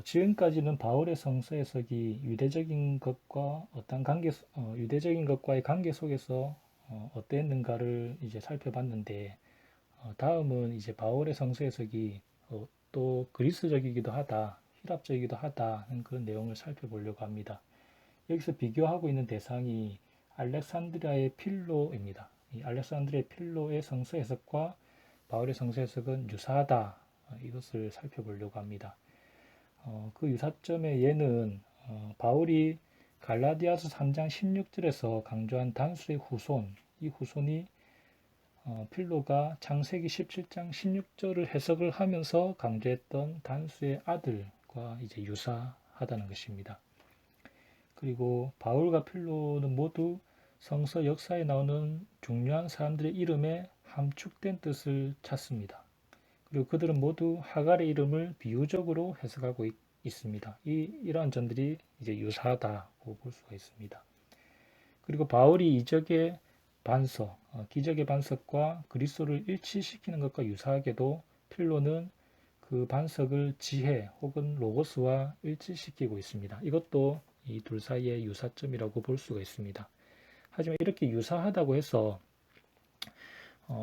B: 지금까지는 바울의 성서 해석이 유대적인 것과 유대적인 것과의 관계 속에서 어땠는가를 이제 살펴봤는데, 다음은 이제 바울의 성서 해석이 또 그리스적이기도 하다, 히랍적이기도 하다는 그런 내용을 살펴보려고 합니다. 여기서 비교하고 있는 대상이 알렉산드리아의 필로입니다. 이 알렉산드리아의 필로의 성서 해석과 바울의 성서 해석은 유사하다, 이것을 살펴보려고 합니다. 그 유사점의 예는 바울이 갈라디아서 3장 16절에서 강조한 단수의 후손, 이 후손이 필로가 창세기 17장 16절을 해석을 하면서 강조했던 단수의 아들과 이제 유사하다는 것입니다. 그리고 바울과 필로는 모두 성서 역사에 나오는 중요한 사람들의 이름에 함축된 뜻을 찾습니다. 그리고 그들은 모두 하갈의 이름을 비유적으로 해석하고 있습니다. 이러한 점들이 이제 유사하다고 볼 수가 있습니다. 그리고 바울이 이적의 반석, 기적의 반석과 그리스도를 일치시키는 것과 유사하게도 필로는 그 반석을 지혜 혹은 로고스와 일치시키고 있습니다. 이것도 이 둘 사이의 유사점이라고 볼 수가 있습니다. 하지만 이렇게 유사하다고 해서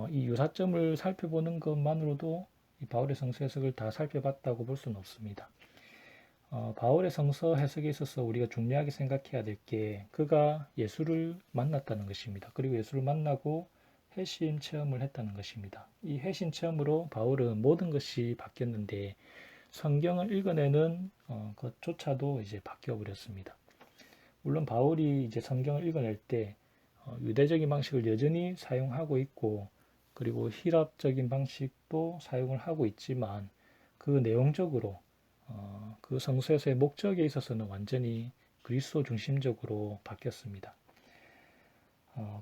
B: 이 유사점을 살펴보는 것만으로도 바울의 성서 해석을 다 살펴봤다고 볼 수는 없습니다. 바울의 성서 해석에 있어서 우리가 중요하게 생각해야 될 게 그가 예수를 만났다는 것입니다. 그리고 예수를 만나고 회심 체험을 했다는 것입니다. 이 회심 체험으로 바울은 모든 것이 바뀌었는데 성경을 읽어내는 것조차도 이제 바뀌어 버렸습니다. 물론 바울이 이제 성경을 읽어낼 때 유대적인 방식을 여전히 사용하고 있고, 그리고 히랍적인 방식도 사용을 하고 있지만 그 내용적으로 그 성서에서의 목적에 있어서는 완전히 그리스도 중심적으로 바뀌었습니다.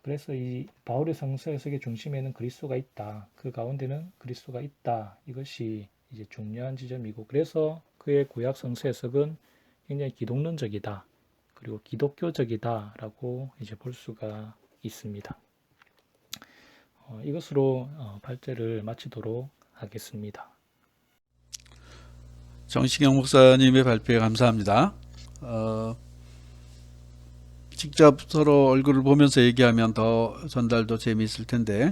B: 그래서 이 바울의 성서 해석의 중심에는 그리스도가 있다, 그 가운데는 그리스도가 있다, 이것이 이제 중요한 지점이고, 그래서 그의 구약 성서 해석은 굉장히 기독론적이다, 그리고 기독교적이다라고 이제 볼 수가 있습니다. 이것으로 발제를 마치도록 하겠습니다.
A: 정시경 목사님의 발표에 감사합니다. 직접 서로 얼굴을 보면서 얘기하면 더 전달도 재미있을 텐데,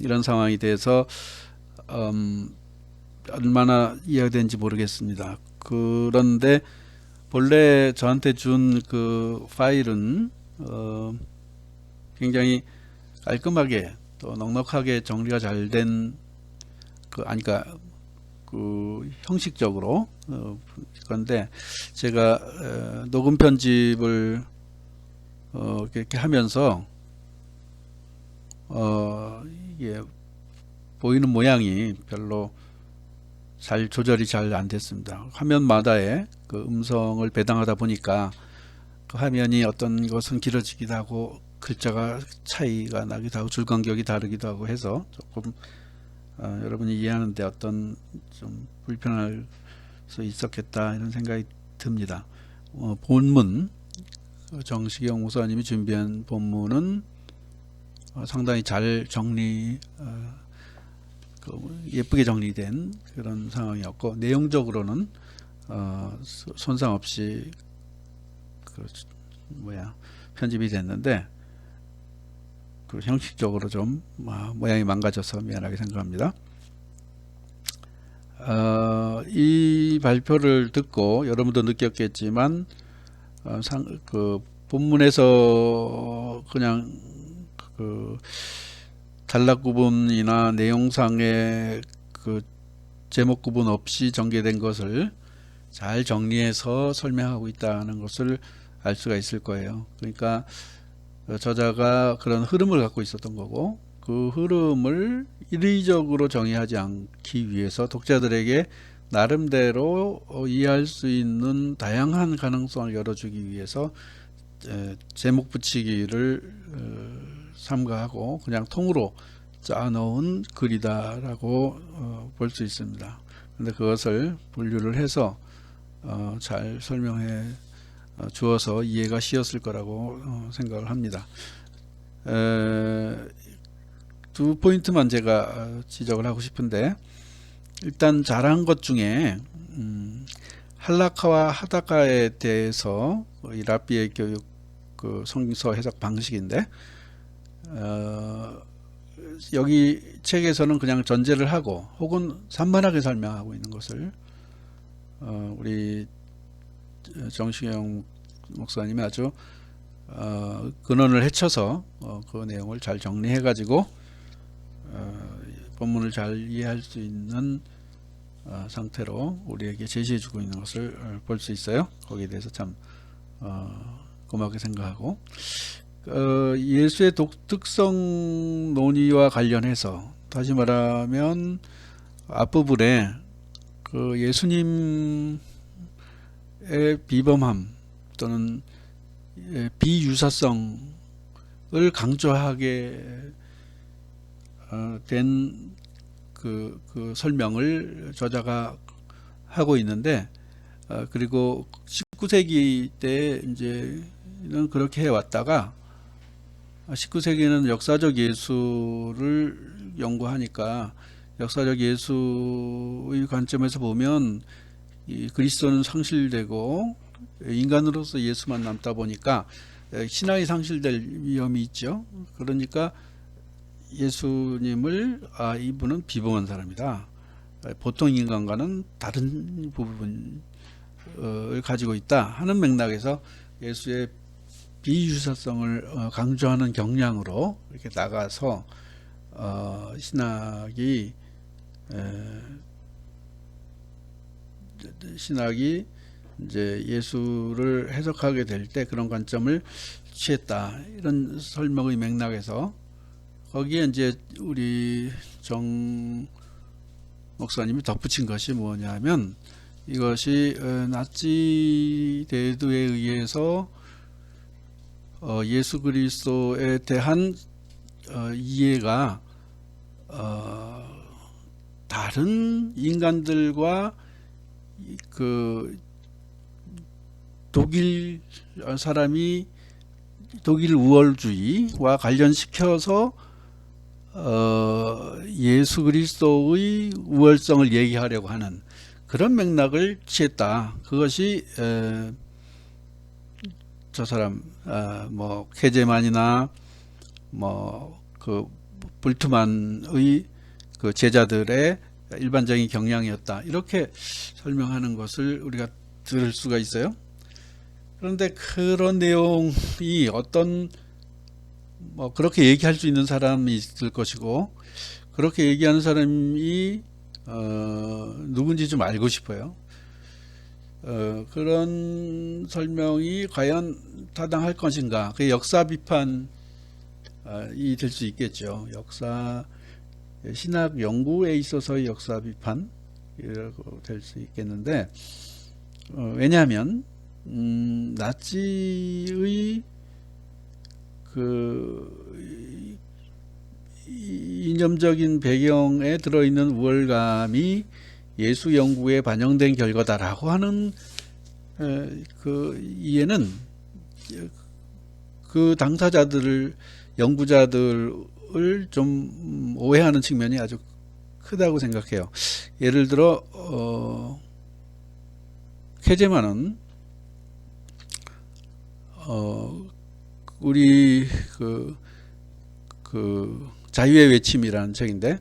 A: 이런 상황에 대해서 얼마나 이해가 되는지 모르겠습니다. 그런데 본래 저한테 준 그 파일은 굉장히 깔끔하게 또 넉넉하게 정리가 잘 된 그 형식적으로 그런데 제가 녹음 편집을 이렇게 하면서 이게 보이는 모양이 별로 잘 조절이 잘 안 됐습니다. 화면마다의 그 음성을 배당하다 보니까 그 화면이 어떤 것은 길어지기도 하고 글자가 차이가 나기도 하고 줄 간격이 다르기도 하고 해서 조금 여러분이 이해하는데 어떤 좀 불편할 수 있었겠다 이런 생각이 듭니다. 본문 정시경 목사님이 준비한 본문은 상당히 잘 예쁘게 정리된 그런 상황이었고, 내용적으로는 손상 없이 편집이 됐는데 그 형식적으로 좀 모양이 망가져서 미안하게 생각합니다. 이 발표를 듣고 여러분도 느꼈겠지만 그 본문에서 그냥 그 단락 구분이나 내용상의 그 제목 구분 없이 전개된 것을 잘 정리해서 설명하고 있다는 것을 알 수가 있을 거예요. 그러니까 저자가 그런 흐름을 갖고 있었던 거고, 그 흐름을 일의적으로 정의하지 않기 위해서 독자들에게 나름대로 이해할 수 있는 다양한 가능성을 열어주기 위해서 제목 붙이기를 삼가하고 그냥 통으로 짜놓은 글이다라고 볼 수 있습니다. 근데 그것을 분류를 해서 잘 설명해 주어서 이해가 쉬웠을 거라고 생각을 합니다. 두 포인트만 제가 지적을 하고 싶은데, 일단 잘한 것 중에 할라카와 하다카에 대해서 이 랍비의 교육 그 성서 해석 방식인데, 여기 책에서는 그냥 전제를 하고 혹은 산만하게 설명하고 있는 것을 우리 정시경 목사님이 아주 근원을 헤쳐서 그 내용을 잘 정리해 가지고 본문을 잘 이해할 수 있는 상태로 우리에게 제시해 주고 있는 것을 볼 수 있어요. 거기에 대해서 참 고맙게 생각하고, 예수의 독특성 논의와 관련해서 다시 말하면 앞부분에 그 예수님의 비범함 또는 비유사성을 강조하게 된 그 설명을 저자가 하고 있는데, 그리고 19세기 때 이제는 그렇게 해왔다가 19세기는 역사적 예수를 연구하니까 역사적 예수의 관점에서 보면 이 그리스도는 상실되고 인간으로서 예수만 남다 보니까 신앙이 상실될 위험이 있죠. 그러니까 예수님을 이분은 비범한 사람이다, 보통 인간과는 다른 부분을 가지고 있다 하는 맥락에서 예수의 비유사성을 강조하는 경향으로 이렇게 나가서 신학이 이제 예수를 해석하게 될 때 그런 관점을 취했다, 이런 설명의 맥락에서 거기에 이제 우리 정 목사님이 덧붙인 것이 뭐냐면, 이것이 나치 대두에 의해서 예수 그리스도에 대한 이해가 다른 인간들과 그 독일 사람이 독일 우월주의와 관련시켜서 예수 그리스도의 우월성을 얘기하려고 하는 그런 맥락을 취했다. 그것이 저 사람 뭐 케제만이나 뭐 그 불트만의 그 제자들의 일반적인 경향이었다, 이렇게 설명하는 것을 우리가 들을 수가 있어요. 그런데 그런 내용이 어떤 뭐 그렇게 얘기할 수 있는 사람이 있을 것이고, 그렇게 얘기하는 사람이 누군지 좀 알고 싶어요. 그런 설명이 과연 타당할 것인가? 그 역사 비판이 될 수 있겠죠. 신학 연구에 있어서의 역사 비판이라고 될 수 있겠는데, 왜냐하면 나치의 그 이념적인 배경에 들어있는 우월감이 예수 연구에 반영된 결과다라고 하는 그 이해는 그 당사자들을, 연구자들을 좀 오해하는 측면이 아주 크다고 생각해요. 예를 들어 케제만은 우리 그 자유의 외침이라는 책인데,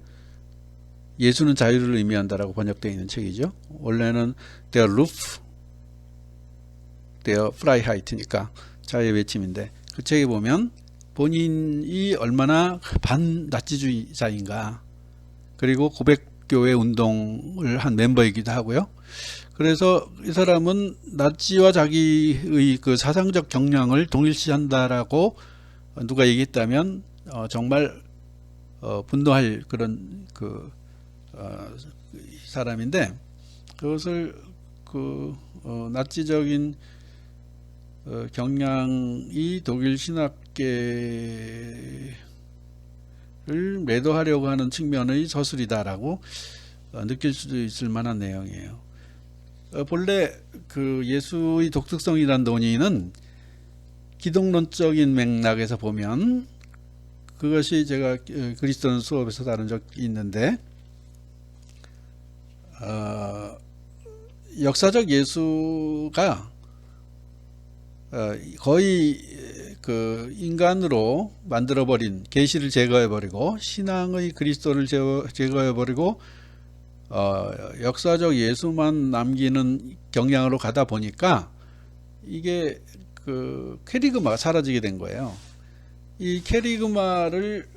A: 예수는 자유를 의미한다라고 번역되어 있는 책이죠. 원래는 Der Ruf der Freiheit니까 자유의 외침인데, 그 책에 보면 본인이 얼마나 반나치주의자인가, 그리고 고백교회 운동을 한 멤버이기도 하고요. 그래서 이 사람은 나치와 자기의 그 사상적 경향을 동일시한다라고 누가 얘기했다면 정말 분노할 그런 사람인데, 그것을 나치적인 경향이 독일 신학계를 매도하려고 하는 측면의 서술이다라고 느낄 수도 있을 만한 내용이에요. 본래 그 예수의 독특성이란 논의는 기독론적인 맥락에서 보면, 그것이 제가 그리스도는 수업에서 다룬 적이 있는데, 역사적 예수가 거의 그 인간으로 만들어버린, 계시를 제거해버리고 신앙의 그리스도를 제거해버리고 역사적 예수만 남기는 경향으로 가다 보니까 이게 그 캐리그마가 사라지게 된 거예요. 이 캐리그마를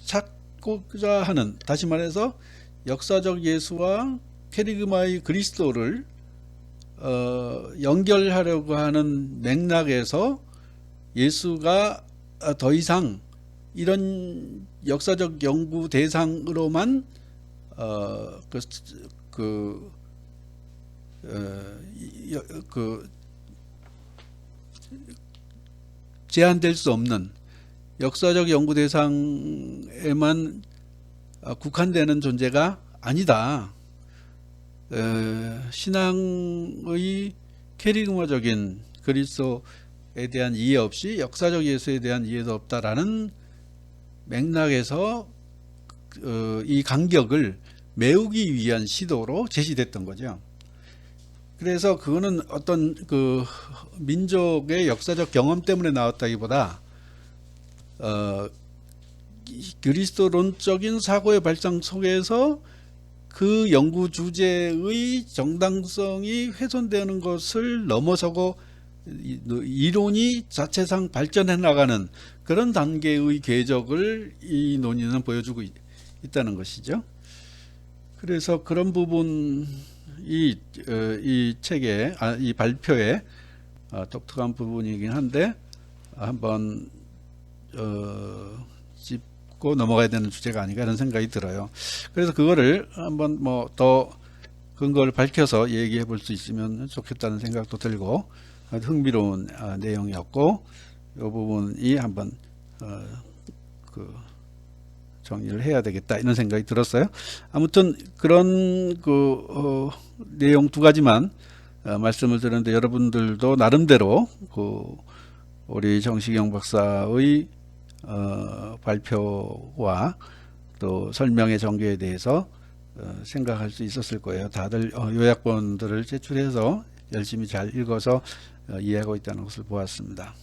A: 찾고자 하는, 다시 말해서 역사적 예수와 캐리그마의 그리스도를 연결하려고 하는 맥락에서 예수가 더 이상 이런 역사적 연구 대상으로만 제한될 수 없는, 역사적 연구 대상에만 국한되는 존재가 아니다. 신앙의 캐리그마적인 그리스도에 대한 이해 없이 역사적 예수에 대한 이해도 없다라는 맥락에서 이 간격을 메우기 위한 시도로 제시됐던 거죠. 그래서 그거는 어떤 그 민족의 역사적 경험 때문에 나왔다기보다 그리스도론적인 사고의 발상 속에서 그 연구 주제의 정당성이 훼손되는 것을 넘어서고 이론이 자체상 발전해 나가는 그런 단계의 궤적을 이 논의는 보여주고 있다는 것이죠. 그래서 그런 부분이 이 책의, 이 발표의 독특한 부분이긴 한데, 한번 짚고 넘어가야 되는 주제가 아닌가 이런 생각이 들어요. 그래서 그거를 한번 뭐 더 근거를 밝혀서 얘기해 볼 수 있으면 좋겠다는 생각도 들고, 흥미로운 내용이었고, 이 부분이 한번 정리를 해야 되겠다 이런 생각이 들었어요. 아무튼 그런 내용 두 가지만 말씀을 드렸는데, 여러분들도 나름대로 우리 정시경 박사의 발표와 또 설명의 전개에 대해서 생각할 수 있었을 거예요. 다들 요약본들을 제출해서 열심히 잘 읽어서 이해하고 있다는 것을 보았습니다.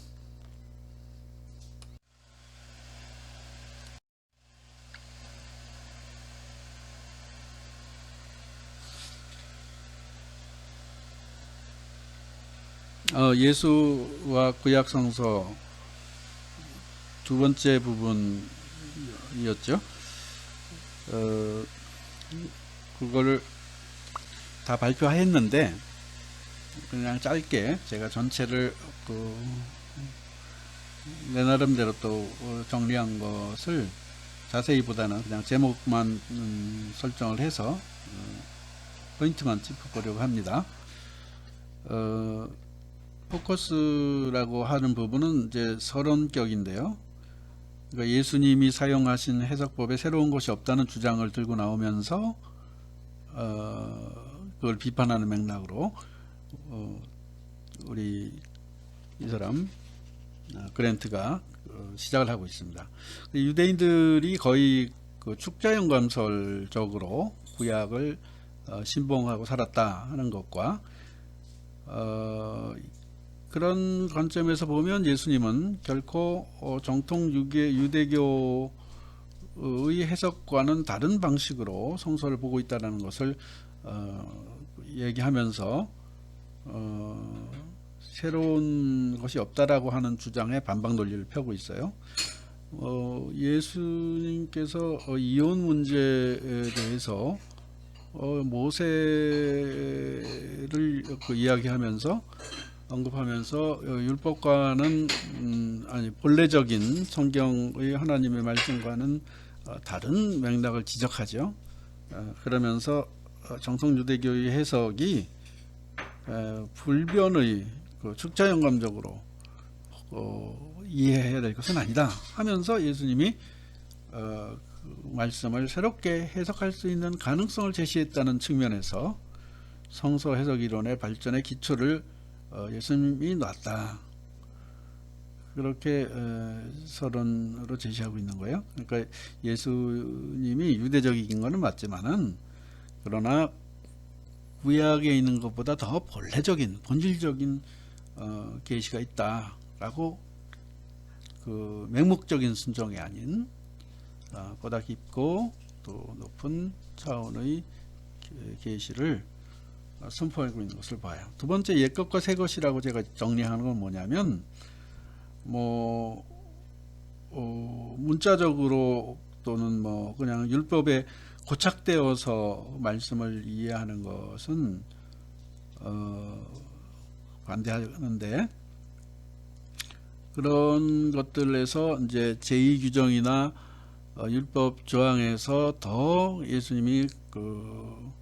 A: 예수와 구약 성서 두 번째 부분이었죠. 그거를 다 발표했는데, 그냥 짧게 제가 전체를 내 나름대로 또 정리한 것을 자세히보다는 그냥 제목만 설정을 해서 포인트만 짚어보려고 합니다. 포커스라고 하는 부분은 이제 서론격인데요. 그러니까 예수님이 사용하신 해석법에 새로운 것이 없다는 주장을 들고 나오면서 그걸 비판하는 맥락으로 우리 이 사람 그랜트가 시작을 하고 있습니다. 유대인들이 거의 축자연감설적으로 구약을 신봉하고 살았다 하는 것과 그런 관점에서 보면 예수님은 결코 정통 유대교의 해석과는 다른 방식으로 성서를 보고 있다는 것을 얘기하면서 새로운 것이 없다라고 하는 주장에 반박 논리를 펴고 있어요. 예수님께서 이혼 문제에 대해서 모세를 이야기하면서 언급하면서 율법과는 아니 본래적인 성경의 하나님의 말씀과는 다른 맥락을 지적하죠. 그러면서 정통 유대교의 해석이 불변의 축자연감적으로 이해해야 될 것은 아니다 하면서 예수님이 그 말씀을 새롭게 해석할 수 있는 가능성을 제시했다는 측면에서 성서 해석 이론의 발전의 기초를 예수님이 놨다. 그렇게 서론으로 제시하고 있는 거예요. 그러니까 예수님이 유대적인 것은 맞지만은 그러나 구약에 있는 것보다 더 본래적인 본질적인 계시가 있다라고 그 맹목적인 순종이 아닌 보다 깊고 또 높은 차원의 계시를 선포하고 있는 것을 봐요. 두 번째, 옛것과 새것이라고 제가 정리하는 건 뭐냐면 문자적으로 또는 그냥 율법에 고착되어서 말씀을 이해하는 것은 반대하는데, 그런 것들에서 이제 제2규정이나 율법 조항에서 더 예수님이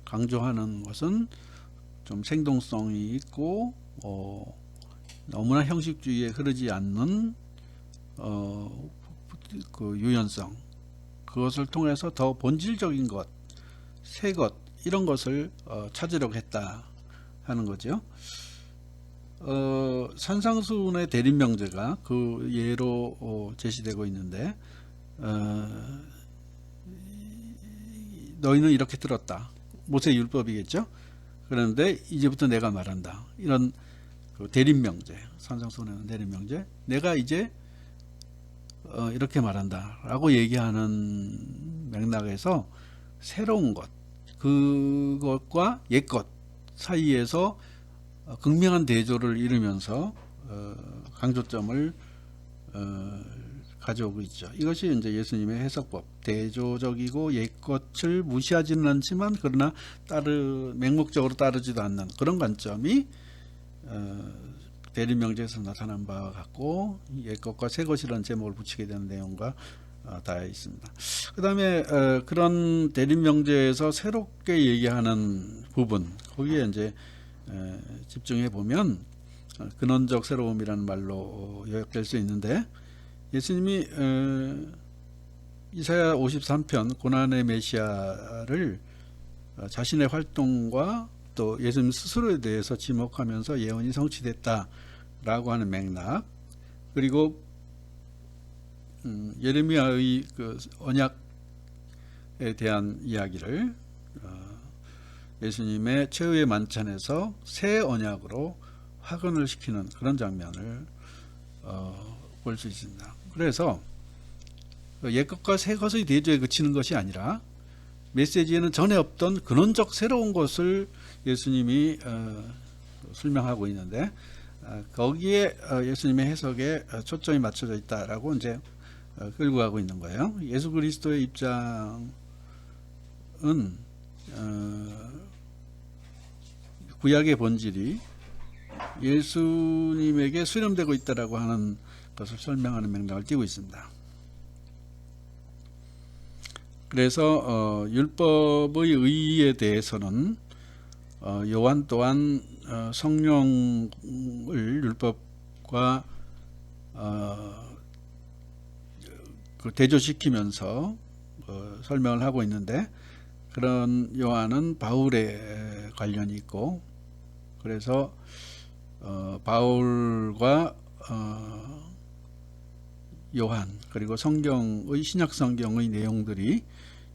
A: 강조하는 것은 좀 생동성이 있고 너무나 형식주의에 흐르지 않는 그 유연성, 그것을 통해서 더 본질적인 것, 새 것, 이런 것을 찾으려고 했다 하는 거죠. 산상수훈의 대립명제가 그 예로 제시되고 있는데, 너희는 이렇게 들었다. 모세 율법이겠죠. 그런데 이제부터 내가 말한다. 이런 그 대립명제, 산상수훈의 대립명제, 내가 이제 이렇게 말한다 라고 얘기하는 맥락에서 새로운 것, 그것과 옛것 사이에서 극명한 대조를 이루면서 강조점을 가져오고 있죠. 이것이 이제 예수님의 해석법, 대조적이고 옛것을 무시하지는 않지만 그러나 맹목적으로 따르지도 않는 그런 관점이 대립명제에서 나타난 바와 같고, 옛것과 새것이라는 제목을 붙이게 되는 내용과 닿아 있습니다. 그 다음에 그런 대립명제에서 새롭게 얘기하는 부분, 거기에 이제 집중해 보면 근원적 새로움이라는 말로 요약될 수 있는데, 예수님이 이사야 53편 고난의 메시아를 자신의 활동과 또 예수님 스스로에 대해서 지목하면서 예언이 성취됐다라고 하는 맥락, 그리고 예레미야의 그 언약에 대한 이야기를 예수님의 최후의 만찬에서 새 언약으로 확언을 시키는 그런 장면을 볼 수 있습니다. 그래서 옛것과 새것의 대조에 그치는 것이 아니라 메시지에는 전에 없던 근원적 새로운 것을 예수님이 설명하고 있는데, 거기에 예수님의 해석에 초점이 맞춰져 있다라고 이제 끌고 가고 있는 거예요. 예수 그리스도의 입장은 구약의 본질이 예수님에게 수렴되고 있다라고 하는 것을 설명하는 맥락을 띄고 있습니다. 그래서 율법의 의의에 대해서는 요한 또한 성령을 율법과 대조시키면서 설명을 하고 있는데, 그런 요한은 바울에 관련이 있고, 그래서 바울과 요한 그리고 성경의 신약 성경의 내용들이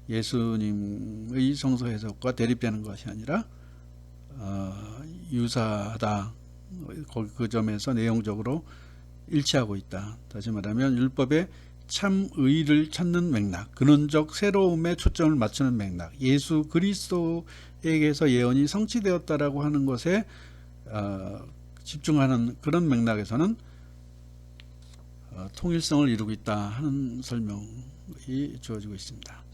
A: 예수님의 성서 해석과 대립되는 것이 아니라 유사하다, 그 점에서 내용적으로 일치하고 있다. 다시 말하면 율법의 참 의를 찾는 맥락, 근원적 새로움에 초점을 맞추는 맥락, 예수 그리스도에게서 예언이 성취되었다라고 하는 것에 집중하는 그런 맥락에서는 통일성을 이루고 있다 하는 설명이 주어지고 있습니다.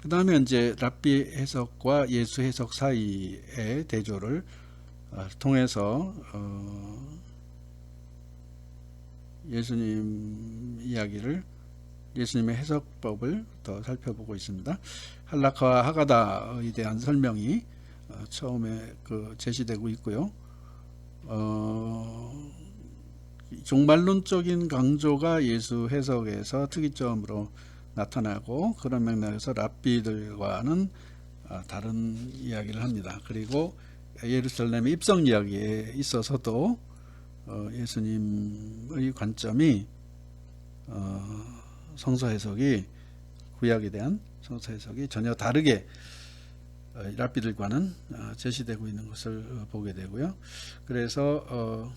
A: 그 다음에 이제 랍비 해석과 예수 해석 사이의 대조를 통해서 예수님 이야기를, 예수님의 해석법을 더 살펴보고 있습니다. 할라카와 하가다에 대한 설명이 처음에 제시되고 있고요. 종말론적인 강조가 예수 해석에서 특이점으로 나타나고, 그런 맥락에서 랍비들과는 다른 이야기를 합니다. 그리고 예루살렘의 입성 이야기에 있어서도 예수님의 관점이 성서 해석이, 구약에 대한 성서 해석이 전혀 다르게 랍비들과는 제시되고 있는 것을 보게 되고요. 그래서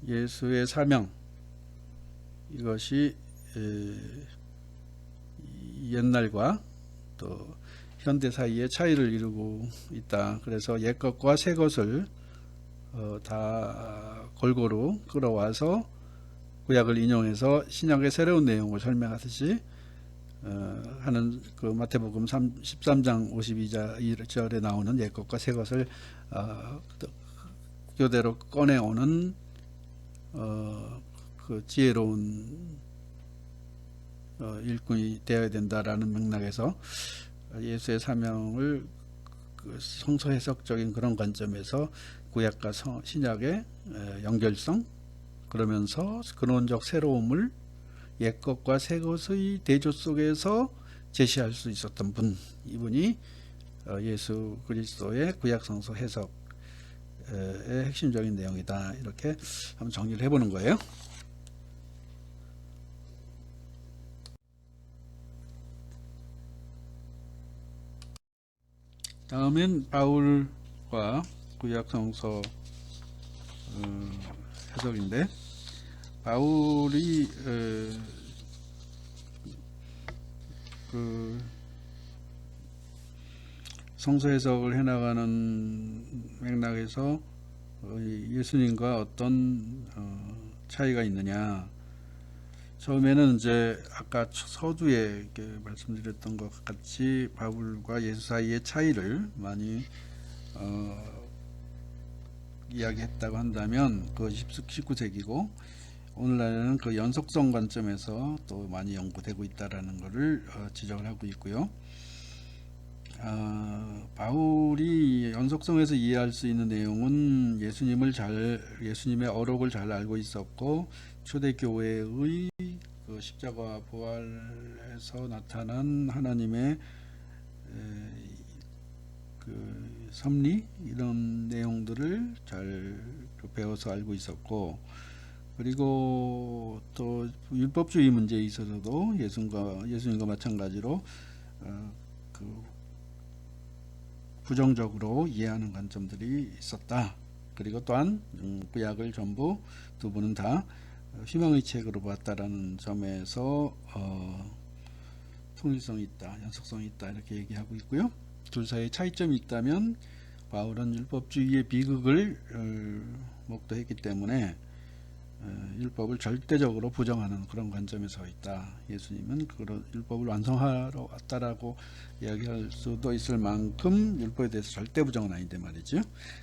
A: 예수의 사명, 이것이 옛날과 또 현대 사이의 차이를 이루고 있다. 그래서 옛 것과 새 것을 다 골고루 끌어와서 구약을 인용해서 신약의 새로운 내용을 설명하듯이 하는 그 마태복음 13장 52절에 나오는 옛 것과 새 것을 교대로 꺼내오는 그 지혜로운 일꾼이 되어야 된다라는 맥락에서 예수의 사명을 성서 해석적인 그런 관점에서 구약과 신약의 연결성, 그러면서 근원적 새로움을 옛 것과 새 것의 대조 속에서 제시할 수 있었던 분, 이분이 예수 그리스도의 구약 성서 해석의 핵심적인 내용이다. 이렇게 한번 정리를 해보는 거예요. 다음엔 바울과 구약 성서 해석인데, 바울이 그 성서 해석을 해나가는 맥락에서 예수님과 어떤 차이가 있느냐. 처음에는 이제 아까 서두에 말씀드렸던 것 같이 바울과 예수 사이의 차이를 많이 이야기했다고 한다면 그것이 19세기고, 오늘날에는 그 연속성 관점에서 또 많이 연구되고 있다라는 것을 지적을 하고 있고요. 바울이 연속성에서 이해할 수 있는 내용은 예수님의 어록을 잘 알고 있었고, 초대교회의 그 십자가와 부활에서 나타난 하나님의 그 섭리, 이런 내용들을 잘 배워서 알고 있었고, 그리고 또 율법주의 문제에 있어서도 예수님과 마찬가지로 그 부정적으로 이해하는 관점들이 있었다. 그리고 또한 구약을 전부 두 분은 다 희망의 책으로 봤다라는 점에서 통일성이 있다, 연속성이 있다, 이렇게 얘기하고 있고요. 둘 사이에 차이점이 있다면 바울은 율법주의의 비극을 목도했기 때문에 율법을 절대적으로 부정하는 그런 관점에 서 있다. 예수님은 그런 율법을 완성하러 왔다라고 이야기할 수도 있을 만큼 율법에 대해서 절대 부정은 아닌데 말이죠.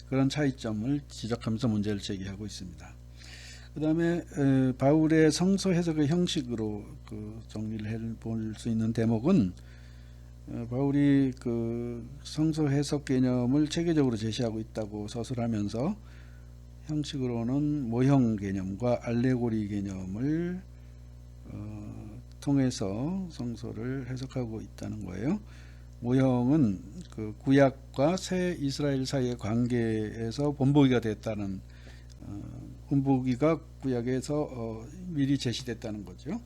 A: 그런 차이점을 지적하면서 문제를 제기하고 있습니다. 그 다음에 바울의 성서 해석의 형식으로 정리를 해볼 수 있는 대목은, 바울이 그 성서 해석 개념을 체계적으로 제시하고 있다고 서술하면서 형식으로는 모형 개념과 알레고리 개념을 통해서 성서를 해석하고 있다는 거예요. 모형은 그 구약과 새 이스라엘 사이의 관계에서 본보기가 됐다는, 본보기가 구약에서 미리 제시됐다는 거죠.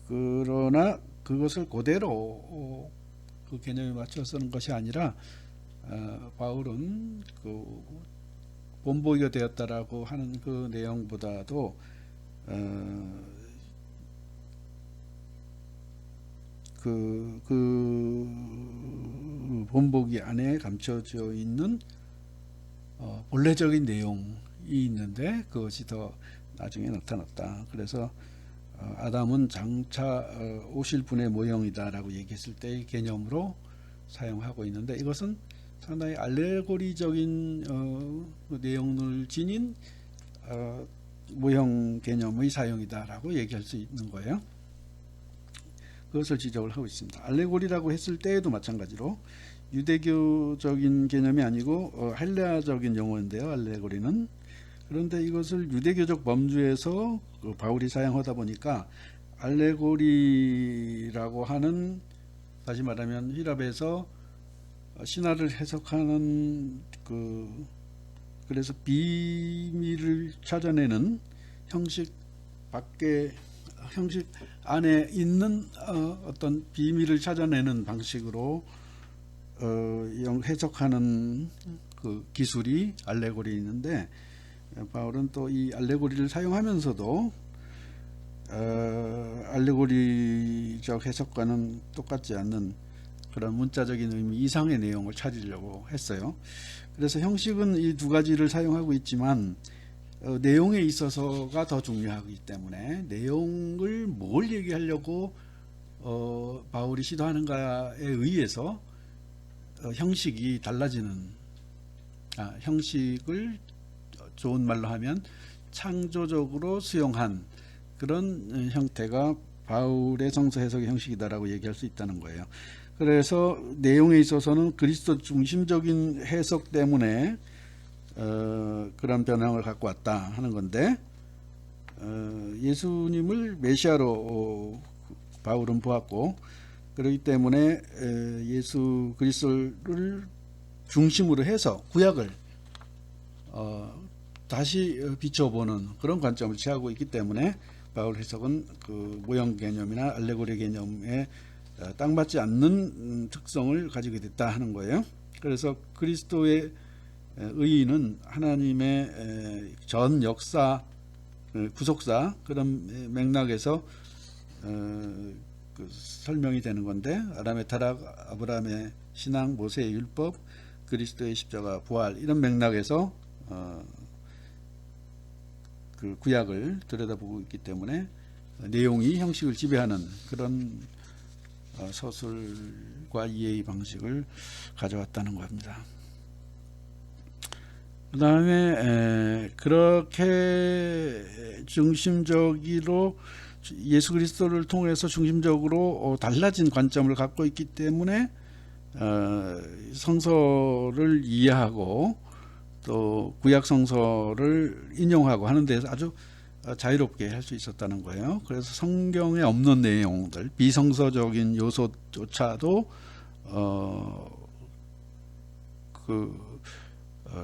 A: 그러나 그것을 그대로 그 개념에 맞춰 쓰는 것이 아니라 바울은 그 본보기가 되었다라고 하는 그 내용보다도 그 본보기 안에 감춰져 있는 본래적인 내용이 있는데 그것이 더 나중에 나타났다. 그래서 아담은 장차 오실 분의 모형이다라고 얘기했을 때의 개념으로 사용하고 있는데, 이것은 상당히 알레고리적인 내용을 지닌 모형 개념의 사용이다라고 얘기할 수 있는 거예요. 그것을 지적을 하고 있습니다. 알레고리라고 했을 때에도 마찬가지로 유대교적인 개념이 아니고 헬레아적인 용어인데요. 알레고리는. 그런데 이것을 유대교적 범주에서 바울이 사용하다 보니까 알레고리라고 하는, 다시 말하면 휘랍에서 신화를 해석하는 그래서 비밀을 찾아내는 형식 안에 있는 어떤 비밀을 찾아내는 방식으로 해석하는 그 기술이 알레고리 있는데, 바울은 또 이 알레고리를 사용하면서도 알레고리적 해석과는 똑같지 않는 그런 문자적인 의미 이상의 내용을 찾으려고 했어요. 그래서 형식은 이 두 가지를 사용하고 있지만 내용에 있어서가 더 중요하기 때문에 내용을 뭘 얘기하려고 바울이 시도하는가에 의해서 형식이 달라지는, 형식을 좋은 말로 하면 창조적으로 수용한 그런 형태가 바울의 성서 해석의 형식이다라고 얘기할 수 있다는 거예요. 그래서 내용에 있어서는 그리스도 중심적인 해석 때문에 그런 변형을 갖고 왔다 하는 건데, 예수님을 메시아로 바울은 보았고, 그렇기 때문에 예수 그리스도를 중심으로 해서 구약을 다시 비춰보는 그런 관점을 취하고 있기 때문에 바울 해석은 그 모형 개념이나 알레고리 개념에 딱 맞지 않는 특성을 가지게 됐다 하는 거예요. 그래서 그리스도의 의의는 하나님의 전 역사, 구속사 그런 맥락에서 그 설명이 되는 건데, 아람의 타락, 아브라함의 신앙, 모세의 율법, 그리스도의 십자가, 부활 이런 맥락에서 그 구약을 들여다보고 있기 때문에 내용이 형식을 지배하는 그런 서술과 이해의 방식을 가져왔다는 겁니다. 그 다음에 그렇게 중심적으로 예수 그리스도를 통해서 중심적으로 달라진 관점을 갖고 있기 때문에 성서를 이해하고 또 구약 성서를 인용하고 하는 데서 아주 자유롭게 할 수 있었다는 거예요. 그래서 성경에 없는 내용들, 비성서적인 요소조차도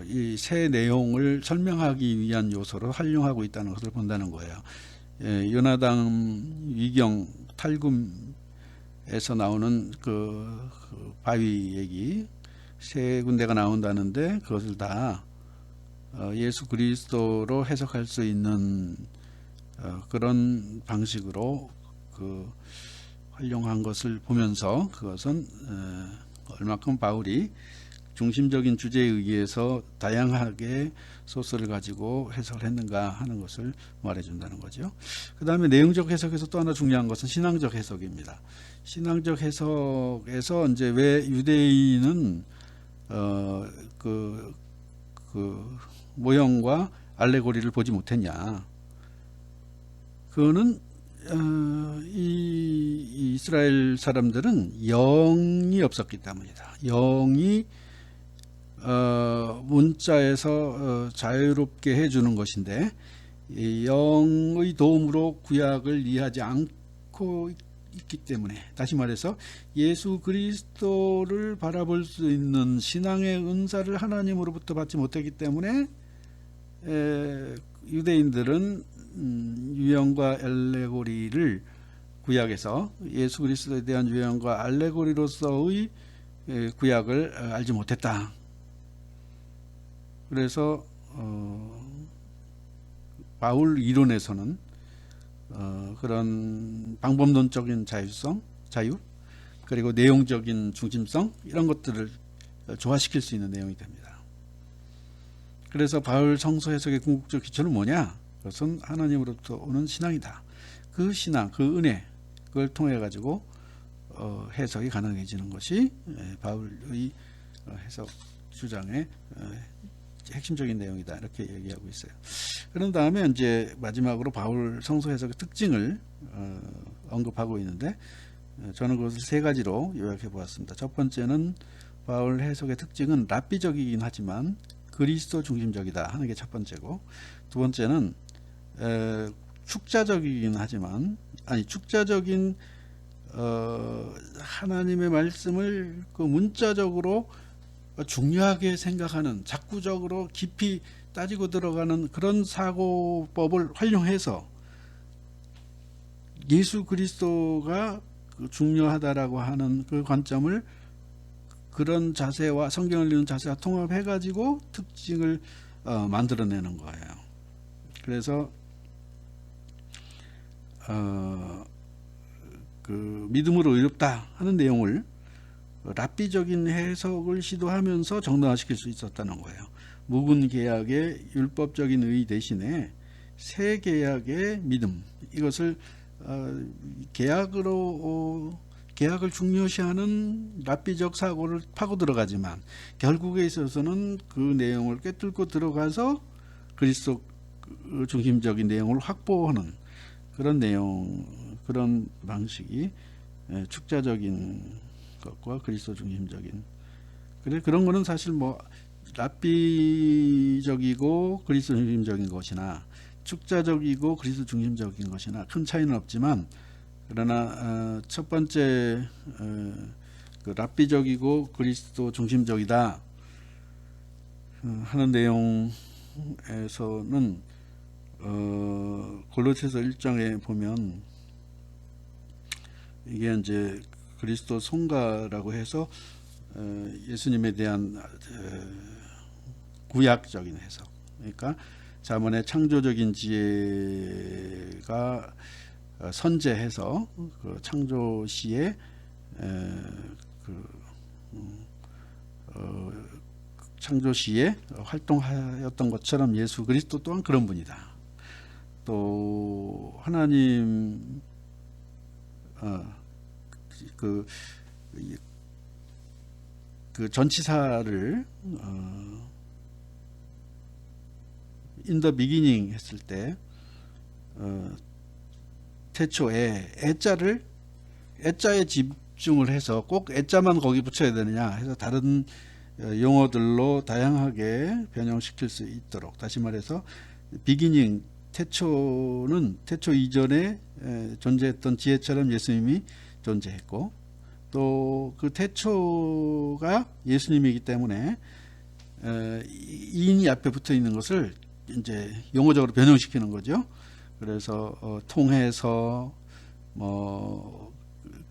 A: 이 새 내용을 설명하기 위한 요소로 활용하고 있다는 것을 본다는 거예요. 요나단 위경 탈굼에서 나오는 그 바위 얘기 세 군데가 나온다는데, 그것을 다 예수 그리스도로 해석할 수 있는 그런 방식으로 활용한 것을 보면서, 그것은 얼마큼 바울이 중심적인 주제에 의해서 다양하게 소스를 가지고 해석을 했는가 하는 것을 말해준다는 거죠. 그 다음에 내용적 해석에서 또 하나 중요한 것은 신앙적 해석입니다. 신앙적 해석에서 이제 왜 유대인은 그 모형과 알레고리를 보지 못했냐? 그거는 이 이스라엘 사람들은 영이 없었기 때문이다. 영이 문자에서 자유롭게 해주는 것인데, 이 영의 도움으로 구약을 이해하지 않고 있기 때문에, 다시 말해서 예수 그리스도를 바라볼 수 있는 신앙의 은사를 하나님으로부터 받지 못했기 때문에 유대인들은 유형과 알레고리를 구약에서 예수 그리스도에 대한 유형과 알레고리로서의 구약을 알지 못했다. 그래서 바울 이론에서는 그런 방법론적인 자유, 그리고 내용적인 중심성, 이런 것들을 조화시킬 수 있는 내용이 됩니다. 그래서 바울 성서 해석의 궁극적 기초는 뭐냐? 그것은 하나님으로부터 오는 신앙이다. 그 신앙, 그 은혜, 그걸 통해 가지고 해석이 가능해지는 것이 바울의 해석 주장의 핵심적인 내용이다, 이렇게 얘기하고 있어요. 그런 다음에 이제 마지막으로 바울 성서 해석의 특징을 언급하고 있는데, 저는 그것을 세 가지로 요약해 보았습니다. 첫 번째는 바울 해석의 특징은 랍비적이긴 하지만 그리스도 중심적이다 하는 게 첫 번째고, 두 번째는 축자적이긴 하지만 축자적인 하나님의 말씀을 그 문자적으로 중요하게 생각하는, 작구적으로 깊이 따지고 들어가는 그런 사고법을 활용해서 예수 그리스도가 중요하다라고 하는 그 관점을, 그런 자세와 성경을 읽는 자세와 통합해 가지고 특징을 만들어내는 거예요. 그래서 그 믿음으로 의롭다 하는 내용을 랍비적인 해석을 시도하면서 정당화시킬 수 있었다는 거예요. 묵은 계약의 율법적인 의 대신에 새 계약의 믿음, 이것을 계약을 중요시하는 랍비적 사고를 파고 들어가지만 결국에 있어서는 그 내용을 꿰뚫고 들어가서 그리스도 중심적인 내용을 확보하는 그런 내용, 그런 방식이 축자적인 것과 그리스도 중심적인, 그래 그런 거는 사실 뭐 랍비적이고 그리스도 중심적인 것이나 축자적이고 그리스도 중심적인 것이나 큰 차이는 없지만, 그러나 첫 번째 그 랍비적이고 그리스도 중심적이다 하는 내용에서는 골로새서 1장에 보면 이게 이제 그리스도 성가라고 해서 예수님에 대한 구약적인 해석, 그러니까 자문의 창조적인 지혜가 선제해서 그 창조 시에 창조 시에 활동하였던 것처럼 예수 그리스도 또한 그런 분이다. 또 하나님 그 전치사를 in the beginning 했을 때 태초에 애자에 집중을 해서 꼭 애자만 거기 붙여야 되느냐 해서 다른 용어들로 다양하게 변형시킬 수 있도록, 다시 말해서 beginning, 태초는 태초 이전에 존재했던 지혜처럼 예수님이 존재했고, 또 그 태초가 예수님이기 때문에 이인이 앞에 붙어 있는 것을 이제 용어적으로 변형시키는 거죠. 그래서 통해서 뭐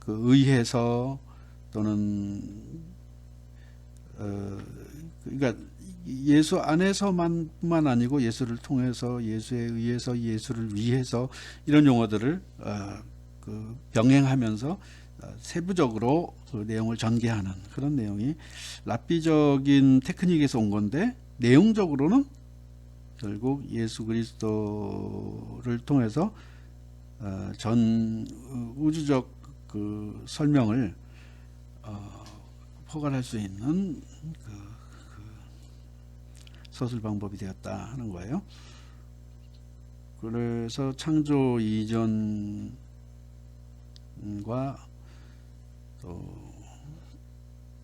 A: 그 의해서 또는 그러니까 예수 안에서만뿐만 아니고 예수를 통해서, 예수에 의해서, 예수를 위해서, 이런 용어들을 그 병행하면서 세부적으로 그 내용을 전개하는 그런 내용이 랍비적인 테크닉에서 온 건데, 내용적으로는 결국 예수 그리스도를 통해서 전 우주적 그 설명을 포괄할 수 있는 그 서술 방법이 되었다 하는 거예요. 그래서 창조 이전과 또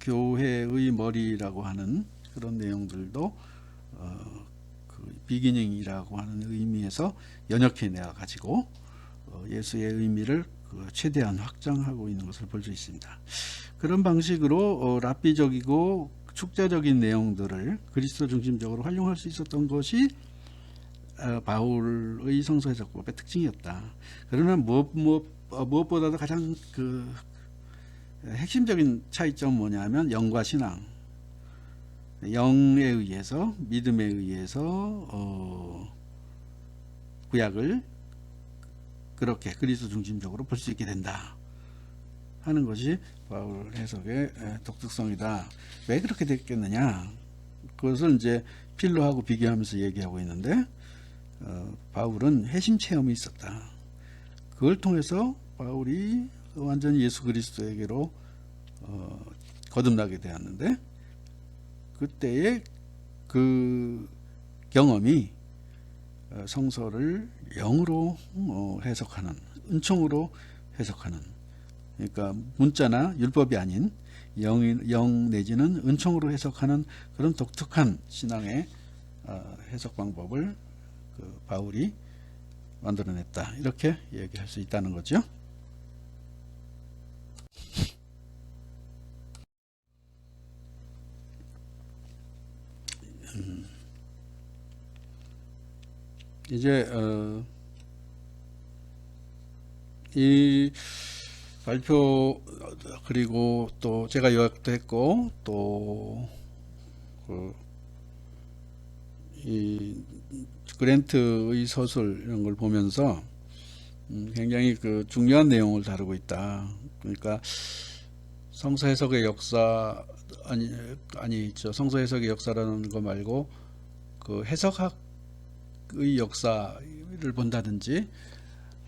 A: 교회의 머리라고 하는 그런 내용들도 그 비기닝이라고 하는 의미에서 연역해 내어 가지고 예수의 의미를 최대한 확장하고 있는 것을 볼 수 있습니다. 그런 방식으로 랍비적이고 축자적인 내용들을 그리스도 중심적으로 활용할 수 있었던 것이 바울의 성서 해석법의 특징이었다. 그러나 무엇보다도 가장 그 핵심적인 차이점은 뭐냐면 영과 신앙, 영에 의해서, 믿음에 의해서 구약을, 그렇게 그리스도 중심적으로 볼 수 있게 된다 하는 것이 바울 해석의 독특성이다. 왜 그렇게 됐겠느냐? 그것을 이제 필로하고 비교하면서 얘기하고 있는데, 바울은 회심 체험이 있었다. 그걸 통해서 바울이 완전히 예수 그리스도에게로 거듭나게 되었는데, 그때의 그 경험이 성서를 영으로 해석하는, 은총으로 해석하는, 그러니까 문자나 율법이 아닌 영 내지는 은총으로 해석하는 그런 독특한 신앙의 해석 방법을 그 바울이 만들어냈다, 이렇게 얘기할 수 있다는 거죠. 이제 이 발표, 그리고 또 제가 요약도 했고, 또 이 그랜트의 서술 이런 걸 보면서 굉장히 그 중요한 내용을 다루고 있다. 그러니까 성서 해석의 역사, 아니죠. 성서 해석의 역사라는 거 말고 그 해석학의 역사를 본다든지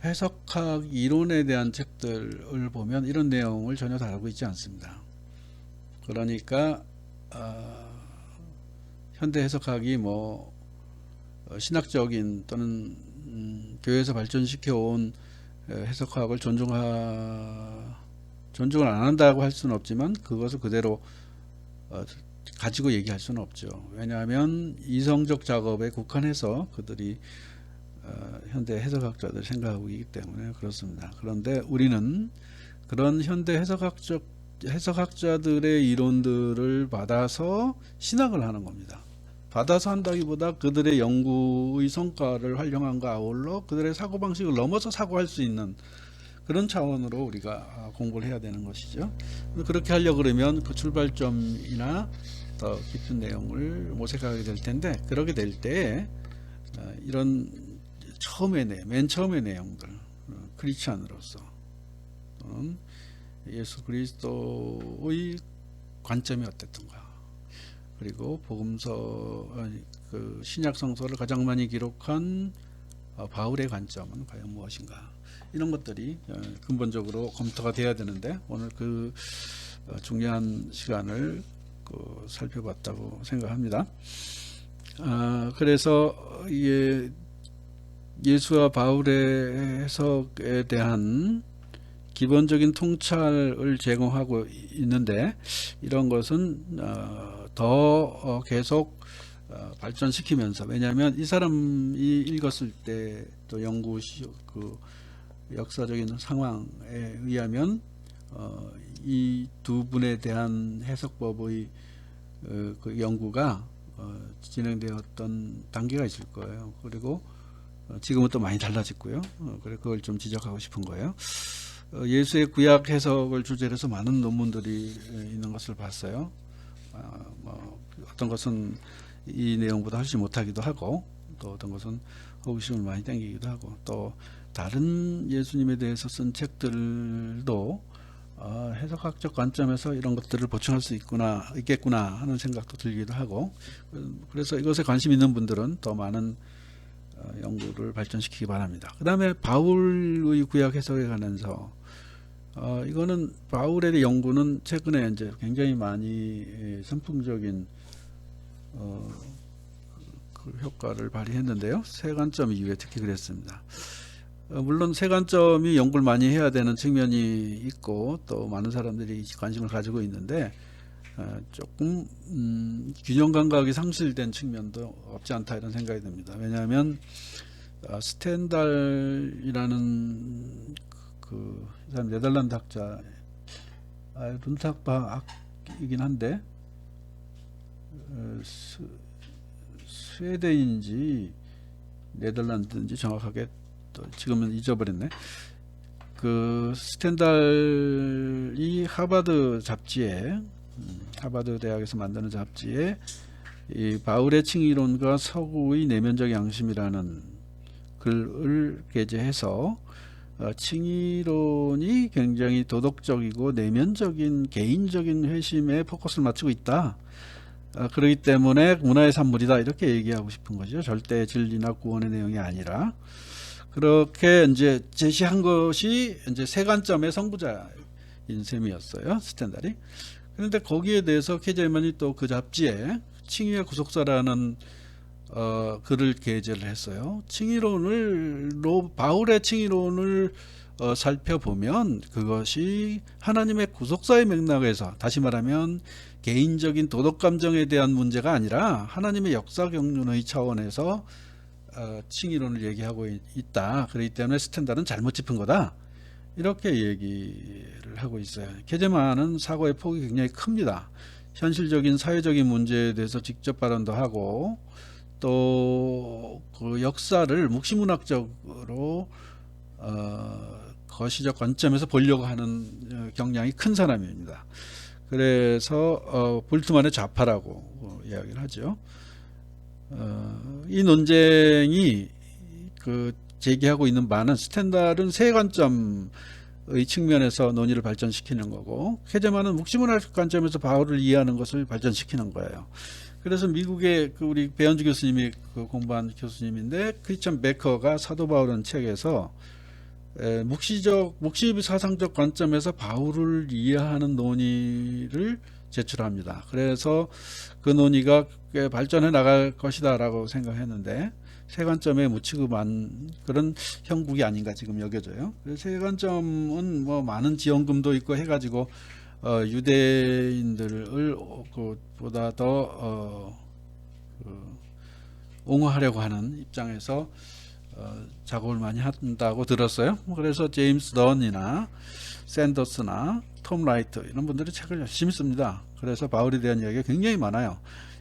A: 해석학 이론에 대한 책들을 보면 이런 내용을 전혀 다루고 있지 않습니다. 그러니까 현대 해석학이 뭐 신학적인 또는 교회에서 발전시켜 온 해석학을 존중을 안 한다고 할 수는 없지만, 그것을 그대로 가지고 얘기할 수는 없죠. 왜냐하면 이성적 작업에 국한해서 그들이 현대 해석학자들 생각하고 있기 때문에 그렇습니다. 그런데 우리는 그런 현대 해석학자들의 이론들을 받아서 신학을 하는 겁니다. 받아서 한다기보다 그들의 연구의 성과를 활용함과 아울러 그들의 사고방식을 넘어서 사고할 수 있는 그런 차원으로 우리가 공부를 해야 되는 것이죠. 그렇게 하려고 그러면 그 출발점이나 더 깊은 내용을 모색하게 될 텐데, 그렇게 될 때 이런 맨 처음의 내용들, 크리스찬으로서 또는 예수 그리스도의 관점이 어땠던가, 그리고 복음서, 그 신약 성서를 가장 많이 기록한 바울의 관점은 과연 무엇인가, 이런 것들이 근본적으로 검토가 돼야 되는데, 오늘 그 중요한 시간을 살펴봤다고 생각합니다. 그래서 예수와 바울의 해석에 대한 기본적인 통찰을 제공하고 있는데, 이런 것은 더 계속 발전시키면서, 왜냐하면 이 사람이 읽었을 때 또 연구 그 역사적인 상황에 의하면 이 두 분에 대한 해석법의 그 연구가 진행되었던 단계가 있을 거예요. 그리고 지금은 또 많이 달라졌고요. 그래 그걸 좀 지적하고 싶은 거예요. 예수의 구약 해석을 주제로 해서 많은 논문들이 있는 것을 봤어요. 뭐 어떤 것은 이 내용보다 훨씬 못하기도 하고, 또 어떤 것은 호기심을 많이 당기기도 하고, 또 다른 예수님에 대해서 쓴 책들도 해석학적 관점에서 이런 것들을 보충할 수 있겠구나 하는 생각도 들기도 하고, 그래서 이것에 관심 있는 분들은 더 많은 연구를 발전시키기 바랍니다. 그 다음에 바울의 구약 해석에 관해서 이거는 바울의 연구는 최근에 이제 굉장히 많이 선풍적인 그 효과를 발휘했는데요. 세 관점 이후에 특히 그랬습니다. 물론 세 관점이 연구를 많이 해야 되는 측면이 있고, 또 많은 사람들이 관심을 가지고 있는데 조금 균형 감각이 상실된 측면도 없지 않다, 이런 생각이 듭니다. 왜냐하면 스텐달이라는 그 사람 네덜란드 학자, 룬탁바학이긴 한데 스웨덴인지 네덜란드인지 정확하게 또 지금은 잊어버렸네. 그 스텐달이 하버드 잡지에, 하버드 대학에서 만드는 잡지에 이 바울의 칭의론과 서구의 내면적 양심이라는 글을 게재해서 칭의론이 굉장히 도덕적이고 내면적인 개인적인 회심에 포커스를 맞추고 있다. 그렇기 때문에 문화의 산물이다 이렇게 얘기하고 싶은 거죠. 절대 진리나 구원의 내용이 아니라. 그렇게 이제 제시한 것이 이제 세 관점의 선구자인 셈이었어요. 스탠달이. 그런데 거기에 대해서 케제만이 또 그 잡지에 칭의의 구속사라는 글을 게재를 했어요. 바울의 칭의론을 살펴보면 그것이 하나님의 구속사의 맥락에서, 다시 말하면 개인적인 도덕 감정에 대한 문제가 아니라 하나님의 역사 경륜의 차원에서 칭의론을 얘기하고 있다. 그렇기 때문에 스탠달은 잘못 짚은 거다. 이렇게 얘기를 하고 있어요. 케제만은 사고의 폭이 굉장히 큽니다. 현실적인 사회적인 문제에 대해서 직접 발언도 하고 또 그 역사를 묵시문학적으로 거시적 관점에서 보려고 하는 경향이 큰 사람입니다. 그래서 볼트만의 좌파라고 이야기를 하죠. 이 논쟁이 제기하고 있는 바는 스탠달은 세 관점의 측면에서 논의를 발전시키는 거고, 케제만은 묵시문학 관점에서 바울을 이해하는 것을 발전시키는 거예요. 그래서 미국의 우리 배현주 교수님이 공부한 교수님인데, 크리스천 베커가 사도 바울은 책에서 묵시 사상적 관점에서 바울을 이해하는 논의를 제출합니다. 그래서 그 논의가 꽤 발전해 나갈 것이다 라고 생각했는데, 세 관점에 묻히고 만 그런 형국이 아닌가 지금 여겨져요. 세 관점은 뭐 많은 지원금도 있고 해가지고 유대인들을 보다 더 옹호하려고 하는 입장에서 작업을 많이 한다고 들었어요. 그래서 제임스 던이나 샌더스나 톰 라이트 이런 분들이 책을 열심히 씁니다. 그래서 바울에 대한 이야기가 굉장히 많아요.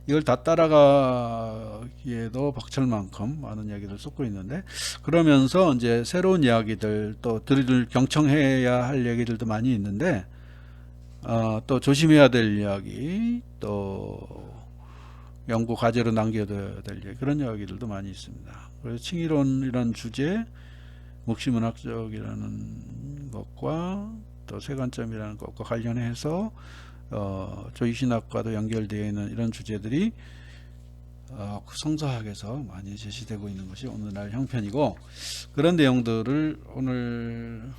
A: 이걸 다 따라가기에도 벅찰 만큼 많은 이야기를 쏟고 있는데, 그러면서 이제 새로운 이야기들, 또 들을 경청해야 할 얘기들도 많이 있는데, 또 조심해야 될 이야기, 또 연구 과제로 남겨둬야 될 이야기, 그런 이야기들도 많이 있습니다. 그래서 칭의론이라는 주제, 묵시문학적이라는 것과 또 세관점이라는 것과 관련해서 조이신학과도 연결되어 있는 이런 주제들이 성서학에서 많이 제시되고 있는 것이 오늘날 형편이고, 그런 내용들을 오늘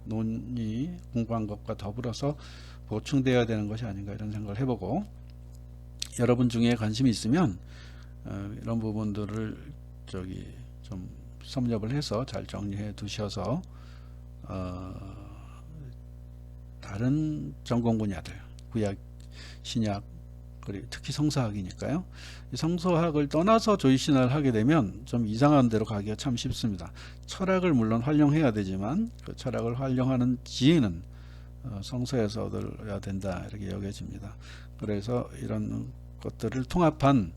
A: 논의 공부한 것과 더불어서 보충되어야 되는 것이 아닌가 이런 생각을 해보고, 여러분 중에 관심이 있으면 이런 부분들을 좀 섭렵을 해서 잘 정리해 두셔서 다른 전공 분야들, 구약, 신약, 그리고 특히 성서학이니까요. 이 성서학을 떠나서 조이신학을 하게 되면 좀 이상한 데로 가기가 참 쉽습니다. 철학을 물론 활용해야 되지만 그 철학을 활용하는 지혜는 성서에서 얻어야 된다 이렇게 여겨집니다. 그래서 이런 것들을 통합한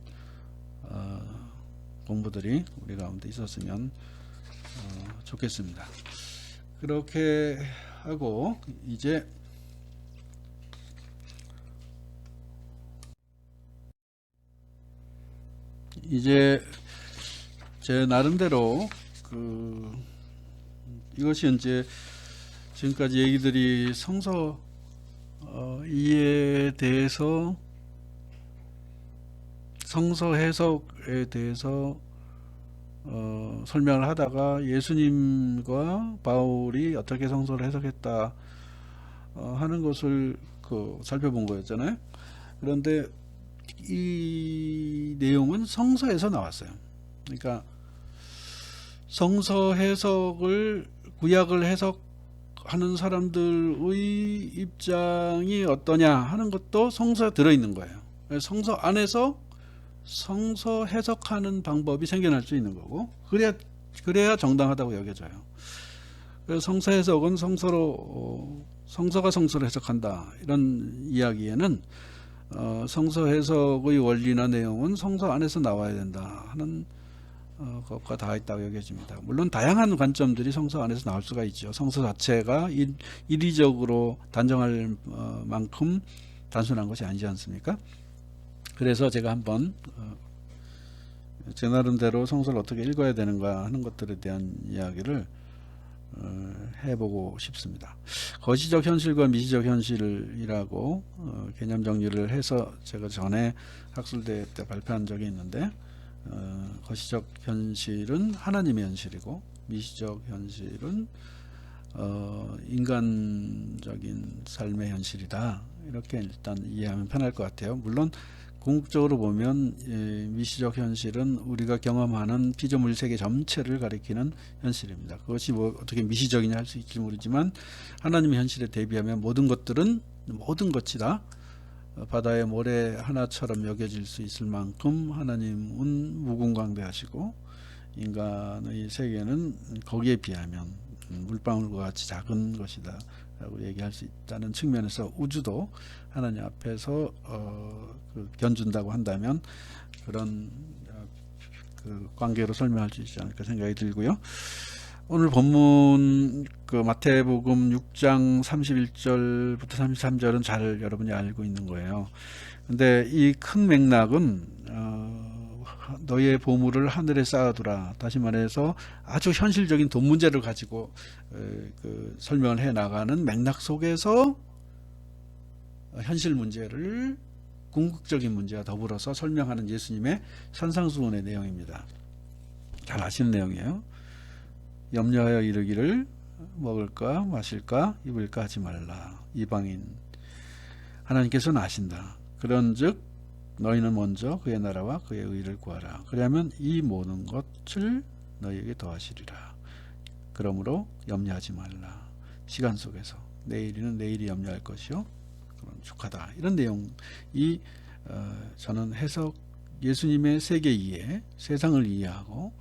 A: 공부들이 우리 가운데 있었으면 좋겠습니다. 그렇게 하고 이제 제 나름대로 이것이 이제 지금까지 얘기들이 성서 이해에 대해서, 성서 해석에 대해서 설명을 하다가 예수님과 바울이 어떻게 성서를 해석했다 하는 것을 살펴본 거였잖아요. 그런데 이 내용은 성서에서 나왔어요. 그러니까 성서 해석을, 구약을 해석하는 사람들의 입장이 어떠냐 하는 것도 성서에 들어있는 거예요. 성서 안에서 성서 해석하는 방법이 생겨날 수 있는 거고, 그래야 정당하다고 여겨져요. 그래서 성서 해석은 성서가 성서를 해석한다 이런 이야기에는 성서 해석의 원리나 내용은 성서 안에서 나와야 된다 하는 것과 다 있다고 여겨집니다. 물론 다양한 관점들이 성서 안에서 나올 수가 있죠. 성서 자체가 일의적으로 단정할 만큼 단순한 것이 아니지 않습니까? 그래서 제가 한번 제 나름대로 성서를 어떻게 읽어야 되는가 하는 것들에 대한 이야기를 해보고 싶습니다. 거시적 현실과 미시적 현실이라고 개념 정리를 해서 제가 전에 학술대회 때 발표한 적이 있는데, 거시적 현실은 하나님의 현실이고 미시적 현실은 인간적인 삶의 현실이다. 이렇게 일단 이해하면 편할 것 같아요. 물론 궁극적으로 보면 미시적 현실은 우리가 경험하는 피조물 세계 전체를 가리키는 현실입니다. 그것이 뭐 어떻게 미시적이냐 할 수 있을지 모르지만, 하나님의 현실에 대비하면 모든 것들은, 모든 것이 다 바다의 모래 하나처럼 여겨질 수 있을 만큼 하나님은 무궁광대하시고, 인간의 세계는 거기에 비하면 물방울과 같이 작은 것이다 라고 얘기할 수 있다는 측면에서, 우주도 하나님 앞에서 견준다고 한다면 그런 그 관계로 설명할 수 있지 않을까 생각이 들고요. 오늘 본문 마태복음 6장 31절부터 33절은 잘 여러분이 알고 있는 거예요. 근데 이 큰 맥락은 너희의 보물을 하늘에 쌓아두라. 다시 말해서 아주 현실적인 돈 문제를 가지고 설명을 해 나가는 맥락 속에서 현실 문제를 궁극적인 문제와 더불어서 설명하는 예수님의 산상수훈의 내용입니다. 잘 아시는 내용이에요. 염려하여 이르기를 먹을까 마실까 입을까 하지 말라. 이방인 하나님께서는 아신다. 그런즉 너희는 먼저 그의 나라와 그의 의를 구하라. 그러면 이 모든 것을 너희에게 더하시리라. 그러므로 염려하지 말라. 시간 속에서 내일이는 내일이 염려할 것이요 그럼 축하다. 이런 내용이 저는 해석, 예수님의 세계 이해, 세상을 이해하고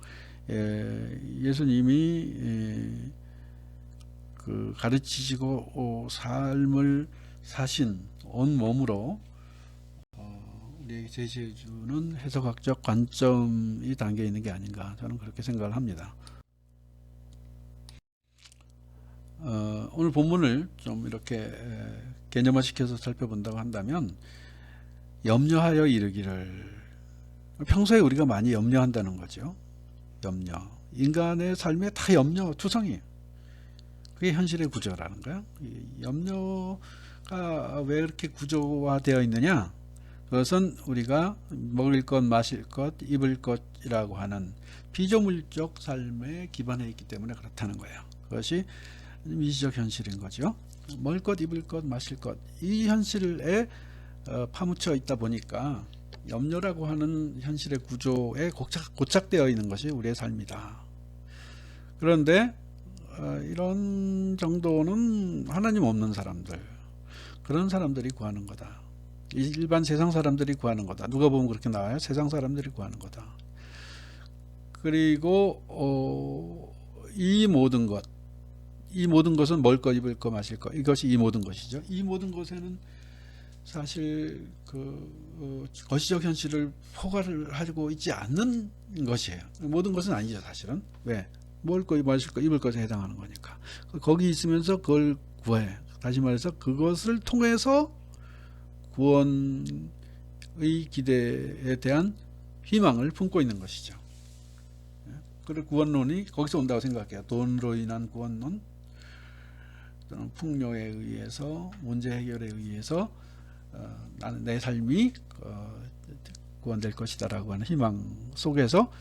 A: 예수님이 가르치시고 삶을 사신 온 몸으로 우리에게 제시해주는 해석학적 관점이 담겨 있는 게 아닌가, 저는 그렇게 생각을 합니다. 오늘 본문을 좀 이렇게 개념화시켜서 살펴본다고 한다면, 염려하여 이르기를, 평소에 우리가 많이 염려한다는 거죠. 염려, 인간의 삶에 다 염려 투성이에요. 그게 현실의 구조라는 거예요. 이 염려가 왜 이렇게 구조화되어 있느냐, 그것은 우리가 먹을 것, 마실 것, 입을 것이라고 하는 피조물적 삶에 기반해 있기 때문에 그렇다는 거예요. 그것이 미시적 현실인 거죠. 먹을 것, 입을 것, 마실 것, 이 현실에 파묻혀 있다 보니까 염려라고 하는 현실의 구조에 고착되어 있는 것이 우리의 삶이다. 그런데 이런 정도는 하나님 없는 사람들, 그런 사람들이 구하는 거다. 일반 세상 사람들이 구하는 거다. 누가 보면 그렇게 나와요. 세상 사람들이 구하는 거다. 그리고 이 모든 것은 먹을 것, 입을 것, 마실 것, 이것이 이 모든 것이죠. 이 모든 것에는 사실 거시적 현실을 포괄을 하고 있지 않는 것이에요. 모든 것은 아니죠, 사실은. 왜? 먹을 것, 마실 것, 입을 것에 해당하는 거니까. 거기 있으면서 그걸 구해. 다시 말해서 그것을 통해서 구원의 기대에 대한 희망을 품고 있는 것이죠. 그리고 구원론이 거기서 온다고 생각해요. 돈으로 인한 구원론, 또는 풍요에 의해서, 문제 해결에 의해서 나는 내 삶이 구원될 것이다 라고 하는 희망 속에서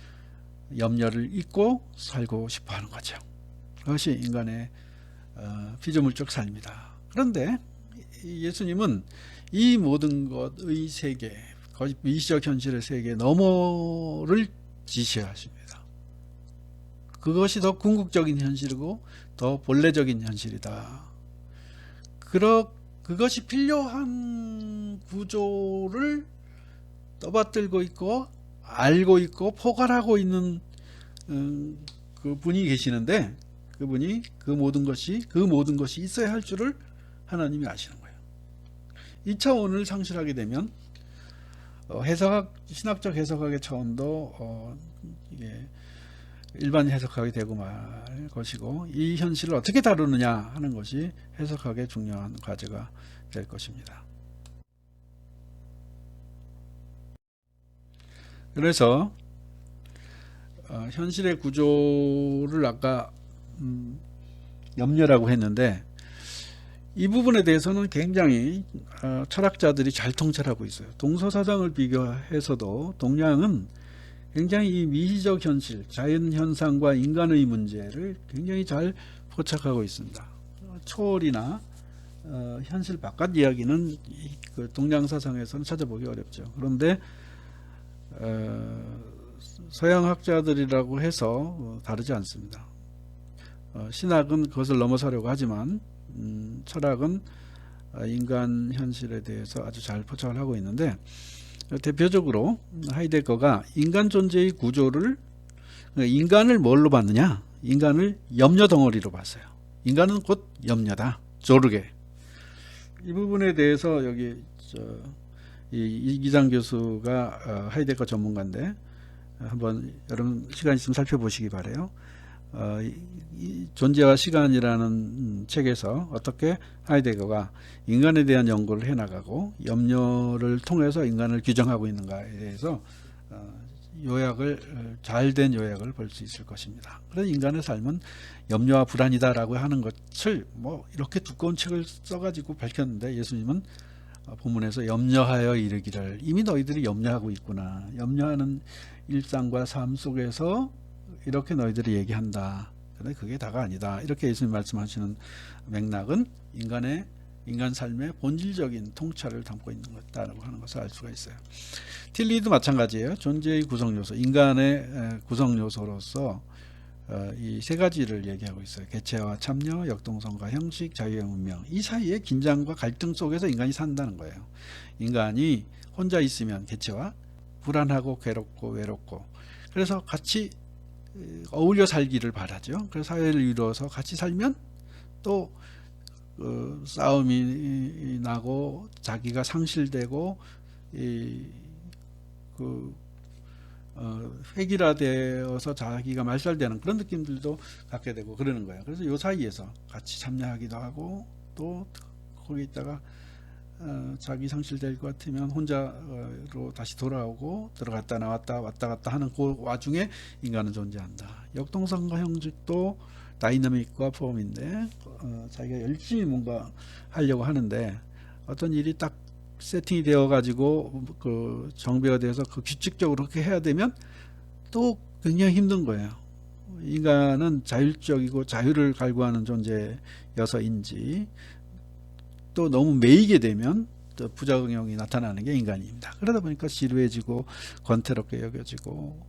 A: 염려를 잊고 살고 싶어 하는 거죠. 그것이 인간의 피조물적 삶이다. 그런데 예수님은 이 모든 것의 세계, 거의 미시적 현실의 세계 너머를 지시하십니다. 그것이 더 궁극적인 현실이고 더 본래적인 현실이다. 그것이 필요한 구조를 떠받들고 있고 알고 있고 포괄하고 있는 그 분이 계시는데, 그분이 그 모든 것이 있어야 할 줄을 하나님이 아시는 거예요. 이 차원을 상실하게 되면 신학적 해석학의 차원도 이게 일반 해석학이 되고 말 것이고, 이 현실을 어떻게 다루느냐 하는 것이 해석학의 중요한 과제가 될 것입니다. 그래서 현실의 구조를 아까 염려라고 했는데 이 부분에 대해서는 굉장히 철학자들이 잘 통찰하고 있어요. 동서사상을 비교해서도 동양은 굉장히 이 미시적 현실, 자연현상과 인간의 문제를 굉장히 잘 포착하고 있습니다. 초월이나 현실 바깥 이야기는 그 동양사상에서는 찾아보기 어렵죠. 그런데 서양 학자들이라고 해서 다르지 않습니다. 신학은 그것을 넘어서려고 하지만 철학은 인간 현실에 대해서 아주 잘 포착을 하고 있는데 대표적으로 하이데거가 인간 존재의 구조를 인간을 뭘로 봤느냐? 인간을 염려 덩어리로 봤어요. 인간은 곧 염려다. 조르게. 이 부분에 대해서 여기 이기장 교수가 하이데거 전문가인데 한번 여러분 시간 있으면 살펴보시기 바래요. 이 존재와 시간이라는 책에서 어떻게 하이데거가 인간에 대한 연구를 해나가고 염려를 통해서 인간을 규정하고 있는가에 대해서 요약을 잘된 요약을 볼 수 있을 것입니다. 그래서 인간의 삶은 염려와 불안이다라고 하는 것을 뭐 이렇게 두꺼운 책을 써가지고 밝혔는데 예수님은 본문에서 염려하여 이르기를 이미 너희들이 염려하고 있구나. 염려하는 일상과 삶 속에서 이렇게 너희들이 얘기한다. 근데 그게 다가 아니다. 이렇게 예수님 말씀하시는 맥락은 인간 삶의 본질적인 통찰을 담고 있는 것이다라고 하는 것을 알 수가 있어요. 틸리도 마찬가지예요. 존재의 구성요소, 인간의 구성요소로서 이 세 가지를 얘기하고 있어요. 개체와 참여, 역동성과 형식, 자유의 운명. 이 사이에 긴장과 갈등 속에서 인간이 산다는 거예요. 인간이 혼자 있으면 개체와 불안하고 괴롭고 외롭고 그래서 같이 어울려 살기를 바라죠. 그래서 사회를 이루어서 같이 살면 또 싸움이 나고 자기가 상실되고 획일화되어서 자기가 말살되는 그런 느낌들도 갖게 되고 그러는 거예요. 그래서 이 사이에서 같이 참여하기도 하고 또 거기 있다가 자기 상실될 것 같으면 혼자로 다시 돌아오고 들어갔다 나왔다 왔다 갔다 하는 그 와중에 인간은 존재한다. 역동성과 형식도 다이나믹과 폼인데 자기가 열심히 뭔가 하려고 하는데 어떤 일이 딱 세팅이 되어 가지고 그 정비가 돼서 그 규칙적으로 그렇게 해야 되면 또 굉장히 힘든 거예요. 인간은 자율적이고 자유를 갈구하는 존재여서인지 또 너무 매이게 되면 또 부작용이 나타나는 게 인간입니다. 그러다 보니까 지루해지고 권태롭게 여겨지고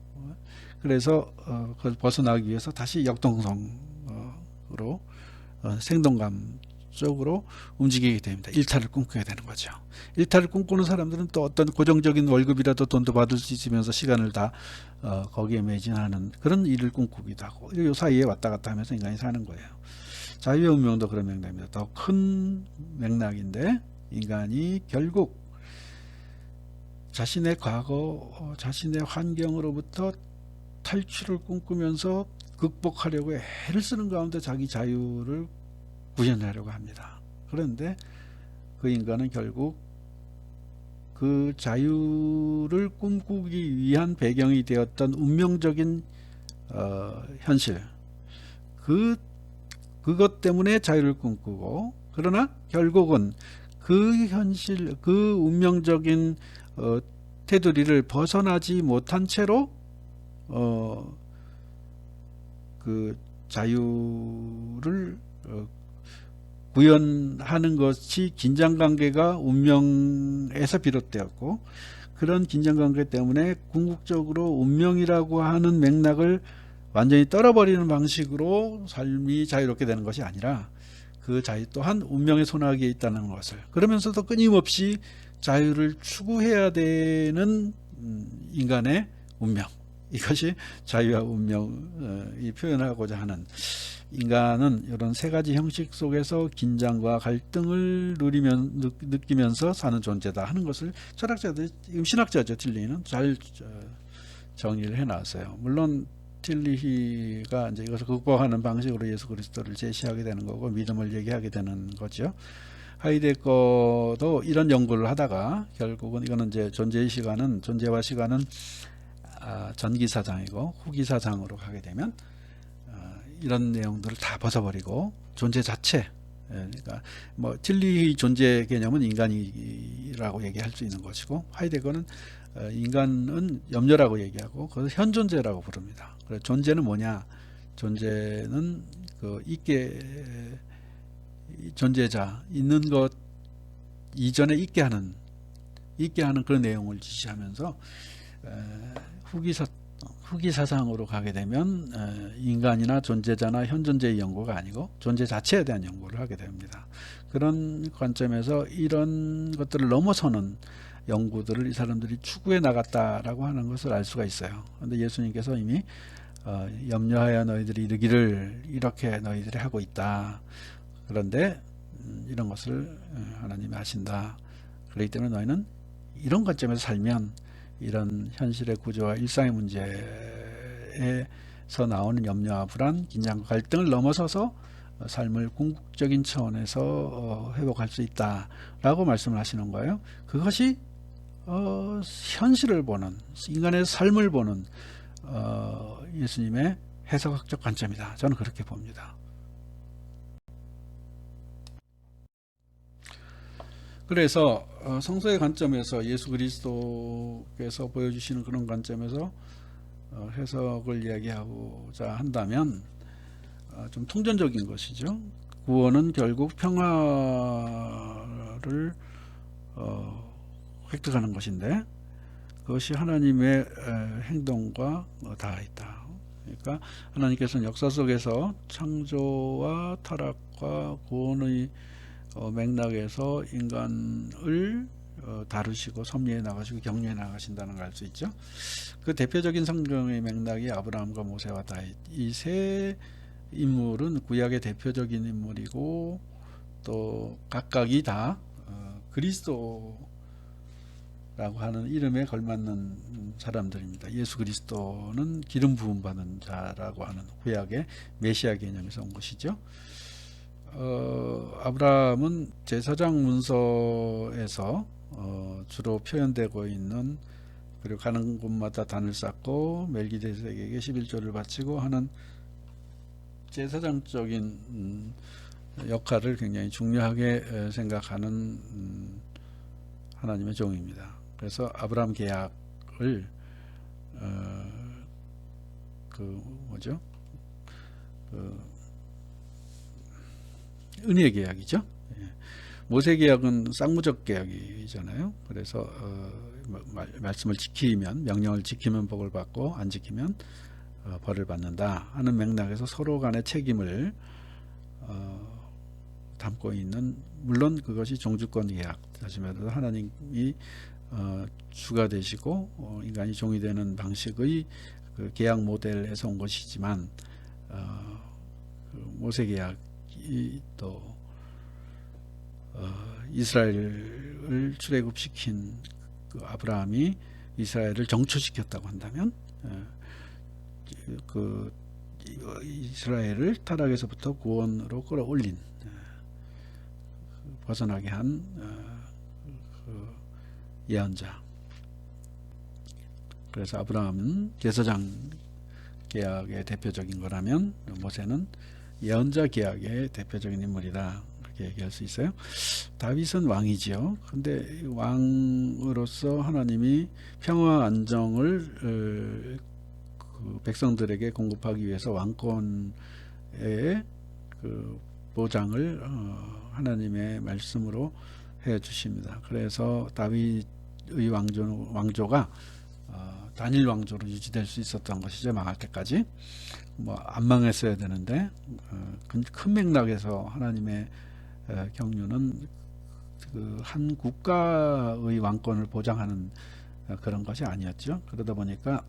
A: 그래서 그걸 벗어나기 위해서 다시 역동성으로 생동감 쪽으로 움직이게 됩니다. 일탈을 꿈꾸게 되는 거죠. 일탈을 꿈꾸는 사람들은 또 어떤 고정적인 월급이라도 돈도 받을 수 있으면서 시간을 다 거기에 매진하는 그런 일을 꿈꾸기도 하고 이 사이에 왔다 갔다 하면서 인간이 사는 거예요. 자유의 운명도 그런 맥락입니다. 더 큰 맥락인데 인간이 결국 자신의 과거, 자신의 환경으로부터 탈출을 꿈꾸면서 극복하려고 애를 쓰는 가운데 자기 자유를 구현하려고 합니다. 그런데 그 인간은 결국 그 자유를 꿈꾸기 위한 배경이 되었던 운명적인 현실 그것 때문에 자유를 꿈꾸고 그러나 결국은 그 현실 그 운명적인 테두리를 벗어나지 못한 채로 그 자유를 구현하는 것이 긴장관계가 운명에서 비롯되었고 그런 긴장관계 때문에 궁극적으로 운명이라고 하는 맥락을 완전히 떨어버리는 방식으로 삶이 자유롭게 되는 것이 아니라 그 자유 또한 운명의 손아귀에 있다는 것을 그러면서도 끊임없이 자유를 추구해야 되는 인간의 운명 이것이 자유와 운명이 표현하고자 하는 인간은 이런 세 가지 형식 속에서 긴장과 갈등을 느끼면서 사는 존재다 하는 것을 철학자들, 신학자죠. 틸리히는 잘 정리를 해놨어요. 물론 틸리히가 이제 이것을 극복하는 방식으로 예수 그리스도를 제시하게 되는 거고 믿음을 얘기하게 되는 거죠. 하이데거도 이런 연구를 하다가 결국은 이거는 이제 존재와 시간은 전기사장이고 후기사장으로 가게 되면 이런 내용들을 다 벗어버리고 존재 자체, 그러니까 뭐 진리의 존재 개념은 인간이라고 얘기할 수 있는 것이고, 하이데거는 인간은 염려라고 얘기하고 그것을 현존재라고 부릅니다. 그래서 존재는 뭐냐? 존재는 그 존재자, 있는 것 이전에 있게 하는 그런 내용을 지시하면서 후기사상으로 가게 되면 인간이나 존재자나 현존재의 연구가 아니고 존재 자체에 대한 연구를 하게 됩니다. 그런 관점에서 이런 것들을 넘어서는 연구들을 이 사람들이 추구해 나갔다라고 하는 것을 알 수가 있어요. 그런데 예수님께서 이미 염려하여 너희들이 이르기를 이렇게 너희들이 하고 있다. 그런데 이런 것을 하나님이 아신다. 그렇기 때문에 너희는 이런 관점에서 살면 이런 현실의 구조와 일상의 문제에서 나오는 염려와 불안, 긴장과 갈등을 넘어서서 삶을 궁극적인 차원에서 회복할 수 있다라고 말씀을 하시는 거예요. 그것이 현실을 보는, 인간의 삶을 보는 예수님의 해석학적 관점이다. 저는 그렇게 봅니다. 그래서 성서의 관점에서 예수 그리스도께서 보여주시는 그런 관점에서 해석을 이야기하고자 한다면 좀 통전적인 것이죠. 구원은 결국 평화를 획득하는 것인데 그것이 하나님의 행동과 닿아 있다. 그러니까 하나님께서는 역사 속에서 창조와 타락과 구원의 맥락에서 인간을 다루시고 섭리해 나가시고 격려해 나가신다는 걸 알 수 있죠. 그 대표적인 성경의 맥락이 아브라함과 모세와 다윗, 이 세 인물은 구약의 대표적인 인물이고 또 각각이 다 그리스도라고 하는 이름에 걸맞는 사람들입니다. 예수 그리스도는 기름 부음 받은 자라고 하는 구약의 메시아 개념에서 온 것이죠. 아브라함은 제사장 문서에서 주로 표현되고 있는, 그리고 가는 곳마다 단을 쌓고 멜기세덱에게 11조를 바치고 하는 제사장적인 역할을 굉장히 중요하게 생각하는 하나님의 종입니다. 그래서 아브라함 계약을 은혜 계약이죠. 모세 계약은 쌍무적 계약이잖아요. 그래서 말씀을 지키면, 명령을 지키면 복을 받고 안 지키면 벌을 받는다 하는 맥락에서 서로 간의 책임을 담고 있는, 물론 그것이 종주권 계약, 다시 말해서 하나님이 주가 되시고 인간이 종이 되는 방식의 그 계약 모델에서 온 것이지만 그 모세 계약이 또 이스라엘을 출애굽시킨 그 아브라함이 이스라엘을 정초시켰다고 한다면 그 이스라엘을 타락에서부터 구원으로 끌어올린, 벗어나게 한 그 예언자. 그래서 아브라함은 제사장 계약의 대표적인 거라면 모세는 예언자 계약의 대표적인 인물이다, 그렇게 얘기할 수 있어요. 다윗은 왕이지요. 근데 왕으로서 하나님이 평화 안정을 그 백성들에게 공급하기 위해서 왕권의 그 보장을 하나님의 말씀으로 해 주십니다. 그래서 다윗의 왕조가 단일 왕조로 유지될 수 있었던 것이죠. 망할 때까지. 안 망했어야 되는데 큰 맥락에서 하나님의 경륜은 그 한 국가의 왕권을 보장하는 그런 것이 아니었죠. 그러다 보니까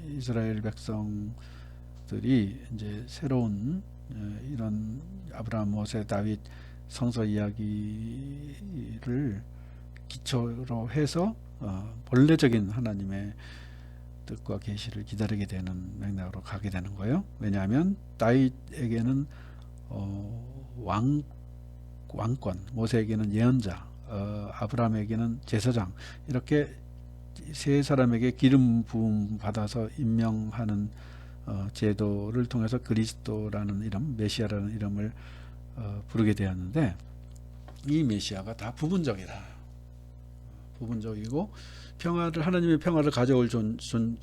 A: 이스라엘 백성들이 이제 새로운 이런 아브라함, 모세, 다윗 성서 이야기를 기초로 해서 본래적인 하나님의 뜻과 계시를 기다리게 되는 맥락으로 가게 되는 거예요. 왜냐하면 다윗에게는 왕권, 모세에게는 예언자, 아브라함에게는 제사장, 이렇게 세 사람에게 기름 부음 받아서 임명하는 제도를 통해서 그리스도라는 이름, 메시아라는 이름을 부르게 되었는데, 이 메시아가 다 부분적이다. 부분적이고 하나님의 평화를 가져올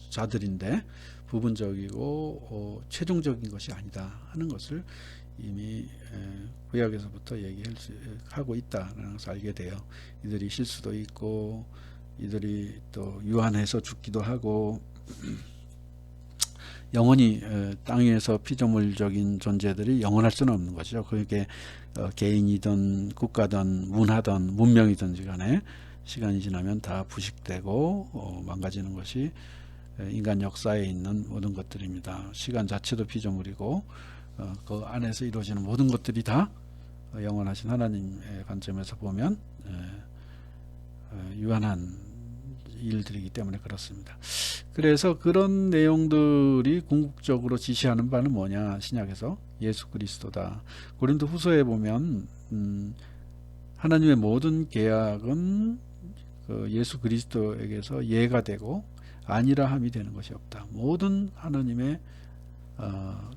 A: 자들인데 부분적이고 최종적인 것이 아니다 하는 것을 이미 구약에서부터 얘기하고 있다는 것을 알게 돼요. 이들이 실수도 있고 이들이 또 유한해서 죽기도 하고 영원히 땅 위에서 피조물적인 존재들이 영원할 수는 없는 것이죠. 그게 개인이든 국가든 문화든 문명이든지 간에 시간이 지나면 다 부식되고 망가지는 것이 인간 역사에 있는 모든 것들입니다. 시간 자체도 피조물이고 그 안에서 이루어지는 모든 것들이 다 영원하신 하나님의 관점에서 보면 유한한 일들이기 때문에 그렇습니다. 그래서 그런 내용들이 궁극적으로 지시하는 바는 뭐냐? 신약에서 예수 그리스도다. 고린도 후서에 보면 하나님의 모든 계약은 그 예수 그리스도에게서 예가 되고 아니라 함이 되는 것이 없다. 모든 하나님의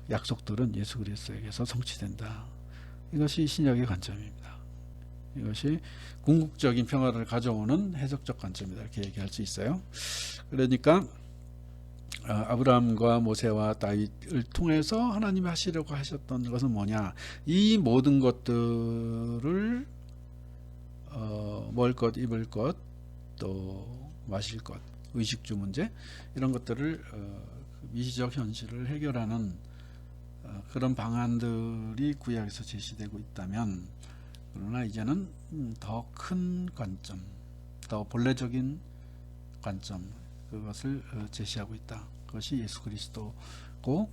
A: 약속들은 예수 그리스도에게서 성취된다. 이것이 신약의 관점입니다. 이것이 궁극적인 평화를 가져오는 해석적 관점이다. 이렇게 얘기할 수 있어요. 그러니까 아브라함과 모세와 다윗을 통해서 하나님이 하시려고 하셨던 것은 뭐냐? 이 모든 것들을 먹을 것, 입을 것, 또 마실 것, 의식주 문제 이런 것들을 미시적 현실을 해결하는 그런 방안들이 구약에서 제시되고 있다면, 그러나 이제는 더 큰 관점, 더 본래적인 관점, 그것을 제시하고 있다. 그것이 예수 그리스도고,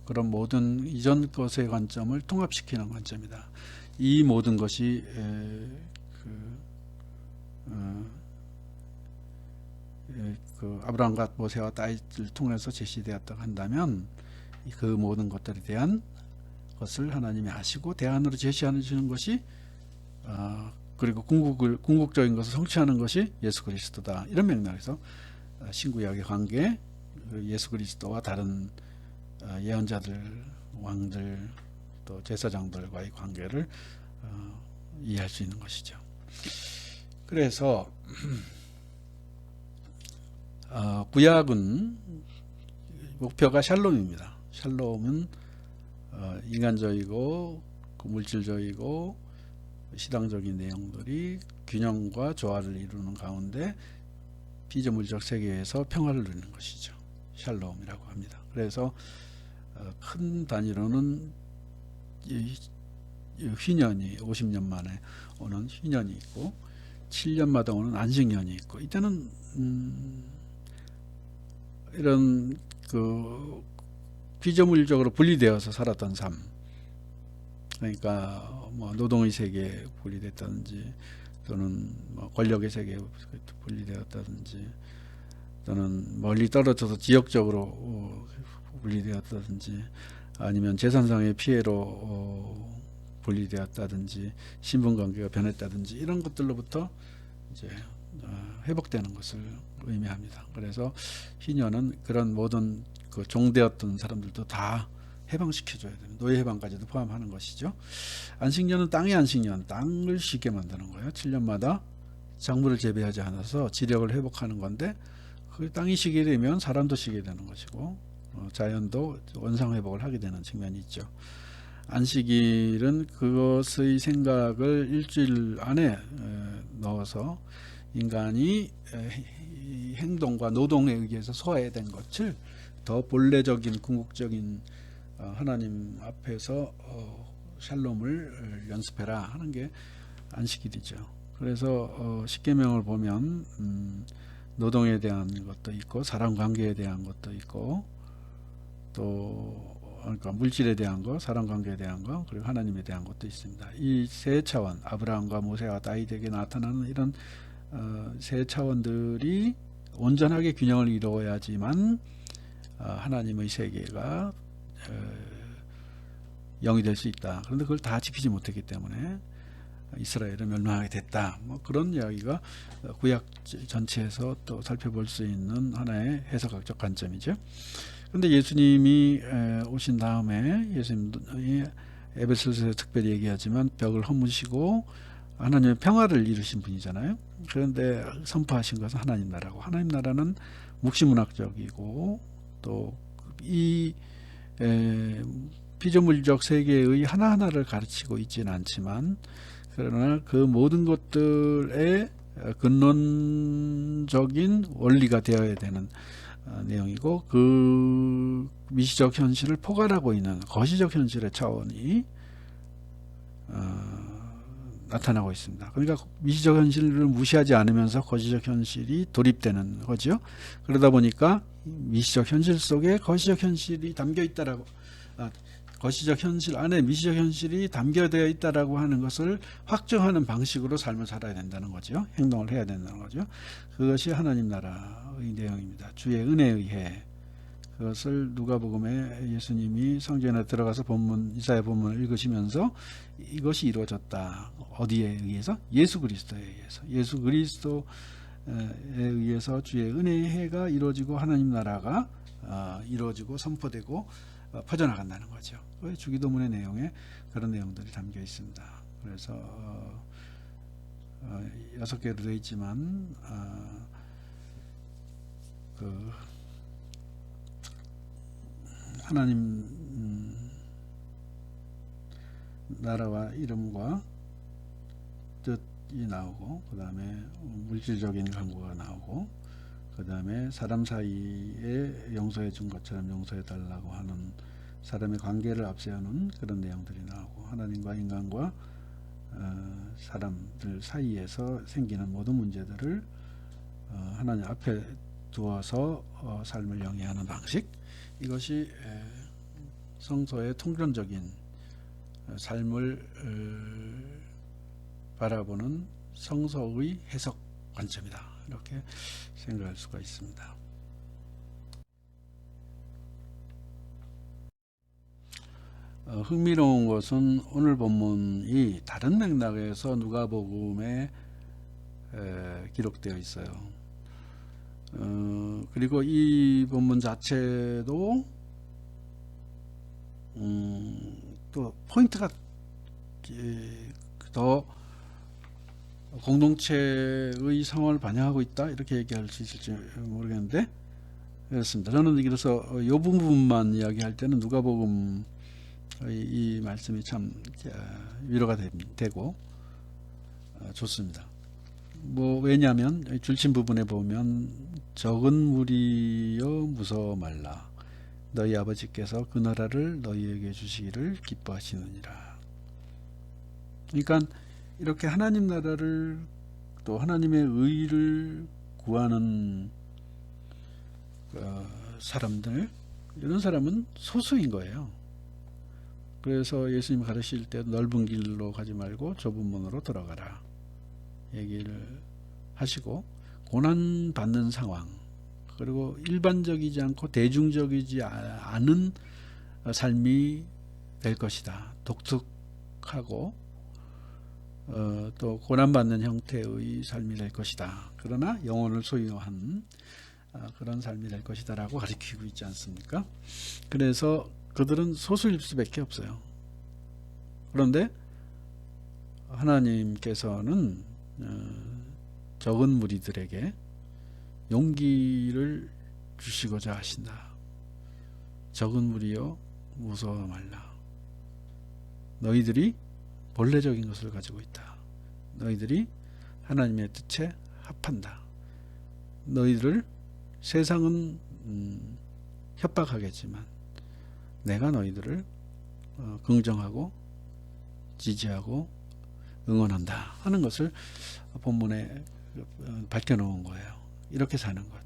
A: 그런 모든 이전 것의 관점을 통합시키는 관점이다. 이 모든 것이 그 아브라함과 모세와 다윗을 통해서 제시되었다고 한다면 그 모든 것들에 대한 것을 하나님이 하시고 대안으로 제시하시는 것이 그리고 궁극적인 것을 성취하는 것이 예수 그리스도다. 이런 맥락에서 신구약의 관계, 예수 그리스도와 다른 예언자들, 왕들, 또 제사장들과의 관계를 이해할 수 있는 것이죠. 그래서 구약은 목표가 샬롬입니다. 샬롬은 인간적이고 물질적이고 시당적인 내용들이 균형과 조화를 이루는 가운데 피조물적 세계에서 평화를 누리는 것이죠. 샬롬이라고 합니다. 그래서 큰 단위로는 휘년이 50년 만에 오는 휘년이 있고 7년마다 오는 안식년이 있고, 이때는 이런 그 피조물적으로 분리되어서 살았던 삶, 그러니까 뭐 노동의 세계에 분리됐다든지 또는 뭐 권력의 세계에 분리되었다든지 또는 멀리 떨어져서 지역적으로 분리되었다든지 아니면 재산상의 피해로 분리되었다든지 신분관계가 변했다든지 이런 것들로부터 이제 회복되는 것을 의미합니다. 그래서 희년은 그런 모든 그 종되었던 사람들도 다 해방시켜줘야 되는, 노예 해방까지도 포함하는 것이죠. 안식년은 땅의 안식년, 땅을 쉬게 만드는 거예요. 7년마다 작물을 재배하지 않아서 지력을 회복하는 건데, 그 땅이 쉬게 되면 사람도 쉬게 되는 것이고 자연도 원상 회복을 하게 되는 측면이 있죠. 안식일은 그것의 생각을 일주일 안에 넣어서 인간이 행동과 노동에 의해서 소화된 것을 더 본래적인 궁극적인 하나님 앞에서 샬롬을 연습해라 하는 게 안식일이죠. 그래서 십계명을 보면 노동에 대한 것도 있고 사람 관계에 대한 것도 있고 또 그러니까 물질에 대한 거, 사람 관계에 대한 거, 그리고 하나님에 대한 것도 있습니다. 이 세 차원, 아브라함과 모세와 다윗에게 나타나는 이런 세 차원들이 온전하게 균형을 이루어야지만 하나님의 세계가 영이 될 수 있다. 그런데 그걸 다 지키지 못했기 때문에 이스라엘은 멸망하게 됐다. 뭐 그런 이야기가 구약 전체에서 또 살펴볼 수 있는 하나의 해석학적 관점이죠. 그런데 예수님이 오신 다음에 예수님이 에베소서에서 특별히 얘기하지만 벽을 허무시고 하나님의 평화를 이루신 분이잖아요. 그런데 선포하신 것은 하나님 나라고, 하나님 나라는 묵시문학적이고 또 이 피조물적 세계의 하나하나를 가르치고 있지는 않지만, 그러나 그 모든 것들의 근원적인 원리가 되어야 되는 내용이고, 그 미시적 현실을 포괄하고 있는 거시적 현실의 차원이 나타나고 있습니다. 그러니까 미시적 현실을 무시하지 않으면서 거시적 현실이 도립되는 거죠. 그러다 보니까 미시적 현실 속에 거시적 현실이 담겨 있다라고, 거시적 현실 안에 미시적 현실이 담겨되어 있다라고 하는 것을 확정하는 방식으로 삶을 살아야 된다는 거죠. 행동을 해야 된다는 거죠. 그것이 하나님 나라의 내용입니다. 주의 은혜에 의해. 그것을 누가복음에 예수님이 성전에 들어가서 이사야 본문을 읽으시면서 이것이 이루어졌다. 어디에 의해서? 예수 그리스도에 의해서. 예수 그리스도에 의해서 주의 은혜의 해가 이루어지고 하나님 나라가 이루어지고 선포되고 퍼져나간다는 거죠. 주기도문의 내용에 그런 내용들이 담겨 있습니다. 그래서 6개로 되어 있지만 그 하나님 나라와 이름과 뜻이 나오고, 그 다음에 물질적인 강구가 나오고, 그 다음에 사람 사이에 용서해 준 것처럼 용서해 달라고 하는 사람의 관계를 앞세우는 그런 내용들이 나오고, 하나님과 인간과 사람들 사이에서 생기는 모든 문제들을 하나님 앞에 두어서 삶을 영위하는 방식, 이것이 성서의 통전적인 삶을 바라보는 성서의 해석 관점이다. 이렇게 생각할 수가 있습니다. 흥미로운 것은 오늘 본문이 다른 맥락에서 누가복음에 기록되어 있어요. 그리고 이 본문 자체도 또 포인트가 더 공동체의 상황을 반영하고 있다, 이렇게 얘기할 수 있을지 모르겠는데 그렇습니다. 저는 그래서 이 부분만 이야기할 때는 누가복음 이 말씀이 참 위로가 되고 좋습니다. 왜냐하면 줄친 부분에 보면 적은 무리여 무서워 말라, 너희 아버지께서 그 나라를 너희에게 주시기를 기뻐하시느니라. 그러니까 이렇게 하나님 나라를 또 하나님의 의를 구하는 사람들, 이런 사람은 소수인 거예요. 그래서 예수님이 가르칠 때 넓은 길로 가지 말고 좁은 문으로 들어가라 얘기를 하시고, 고난 받는 상황, 그리고 일반적이지 않고 대중적이지 않은 삶이 될 것이다. 독특하고 또 고난받는 형태의 삶이 될 것이다. 그러나 영혼을 소유한 그런 삶이 될 것이다 라고 가르치고 있지 않습니까? 그래서 그들은 소수일 수밖에 없어요. 그런데 하나님께서는 적은 무리들에게 용기를 주시고자 하신다. 적은 무리여 무서워 말라. 너희들이 본래적인 것을 가지고 있다. 너희들이 하나님의 뜻에 합한다. 너희들을 세상은 협박하겠지만 내가 너희들을 긍정하고 지지하고 응원한다 하는 것을 본문에 밝혀놓은 거예요. 이렇게 사는 것,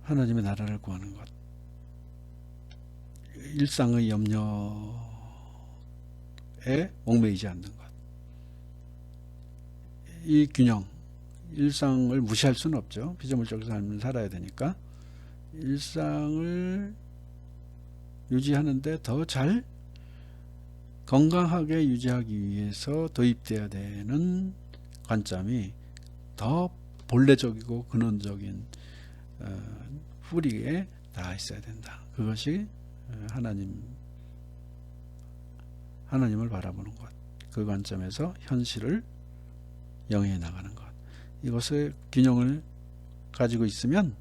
A: 하나님의 나라를 구하는 것, 일상의 염려에 목매이지 않는 것, 이 균형, 일상을 무시할 수는 없죠. 피조물적 삶을 살아야 되니까 일상을 유지하는데 더 잘 건강하게 유지하기 위해서 도입돼야 되는 관점이 더 본래적이고 근원적인 뿌리에 닿아 있어야 된다. 그것이 하나님을 바라보는 것, 그 관점에서 현실을 영위해 나가는 것, 이것의 균형을 가지고 있으면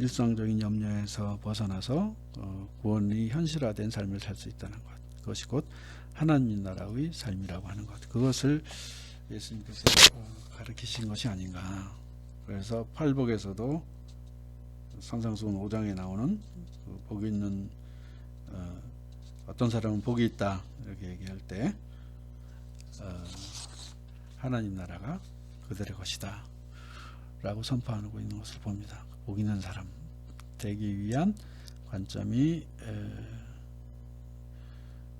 A: 일상적인 염려에서 벗어나서 구원이 현실화된 삶을 살 수 있다는 것, 그것이 곧 하나님 나라의 삶이라고 하는 것, 그것을 예수님께서 가르치신 것이 아닌가. 그래서 팔복에서도 산상수훈 5장에 나오는 복이 있는 어떤 사람은 복이 있다 이렇게 얘기할 때 하나님 나라가 그들의 것이다 라고 선포하고 있는 것을 봅니다. 복 있는 사람 되기 위한 관점이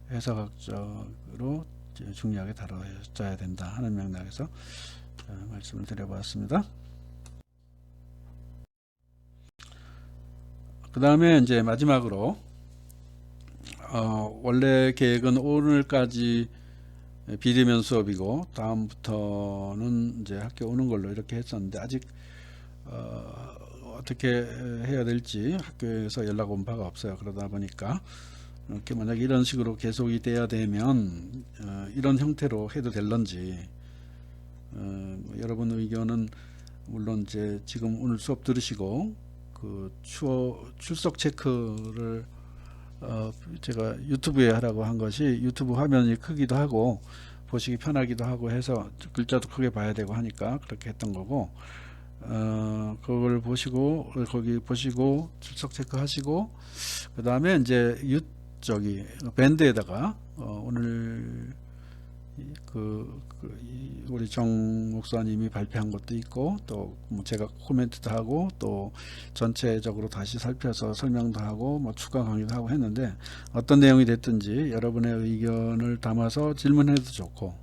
A: 해석학적으로 중요하게 다뤄져야 된다 하는 맥락에서 말씀을 드려보았습니다. 그 다음에 이제 마지막으로 원래 계획은 오늘까지 비대면 수업이고 다음부터는 이제 학교 오는 걸로 이렇게 했었는데 아직 어떻게 해야 될지 학교에서 연락 온 바가 없어요. 그러다 보니까 이렇게 만약 이런 식으로 계속이 돼야 되면 이런 형태로 해도 될런지 여러분 의견은 물론 이제 지금 오늘 수업 들으시고 그 출석 체크를 제가 유튜브에 하라고 한 것이 유튜브 화면이 크기도 하고 보시기 편하기도 하고 해서 글자도 크게 봐야 되고 하니까 그렇게 했던 거고 그걸 보시고 거기 보시고 출석 체크 하시고 그 다음에 이제 밴드에다가 오늘 우리 정 목사님이 발표한 것도 있고 또 제가 코멘트도 하고 또 전체적으로 다시 살펴서 설명도 하고 뭐 추가 강의도 하고 했는데 어떤 내용이 됐든지 여러분의 의견을 담아서 질문해도 좋고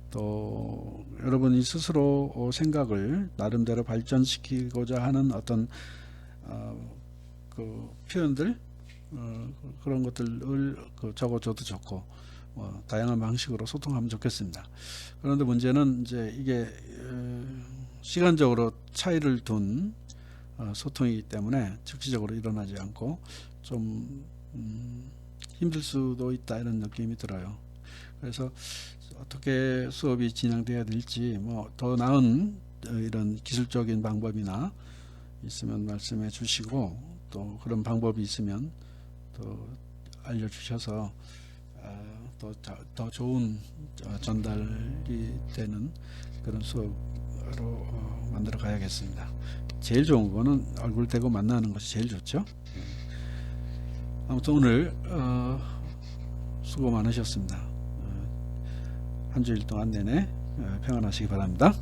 A: 또 여러분이 스스로 생각을 나름대로 발전시키고자 하는 어떤 그 표현들 그런 것들을 적어줘도 좋고 다양한 방식으로 소통하면 좋겠습니다. 그런데 문제는 이제 이게 시간적으로 차이를 둔 소통이기 때문에 즉시적으로 일어나지 않고 좀 힘들 수도 있다 이런 느낌이 들어요. 그래서 어떻게 수업이 진행돼야 될지 뭐 더 나은 이런 기술적인 방법이나 있으면 말씀해 주시고 또 그런 방법이 있으면 또 알려주셔서 더 좋은 전달이 되는 그런 수업으로 만들어 가야겠습니다. 제일 좋은 거는 얼굴 대고 만나는 것이 제일 좋죠. 아무튼 오늘 수고 많으셨습니다. 한 주일 동안 내내 평안하시기 바랍니다.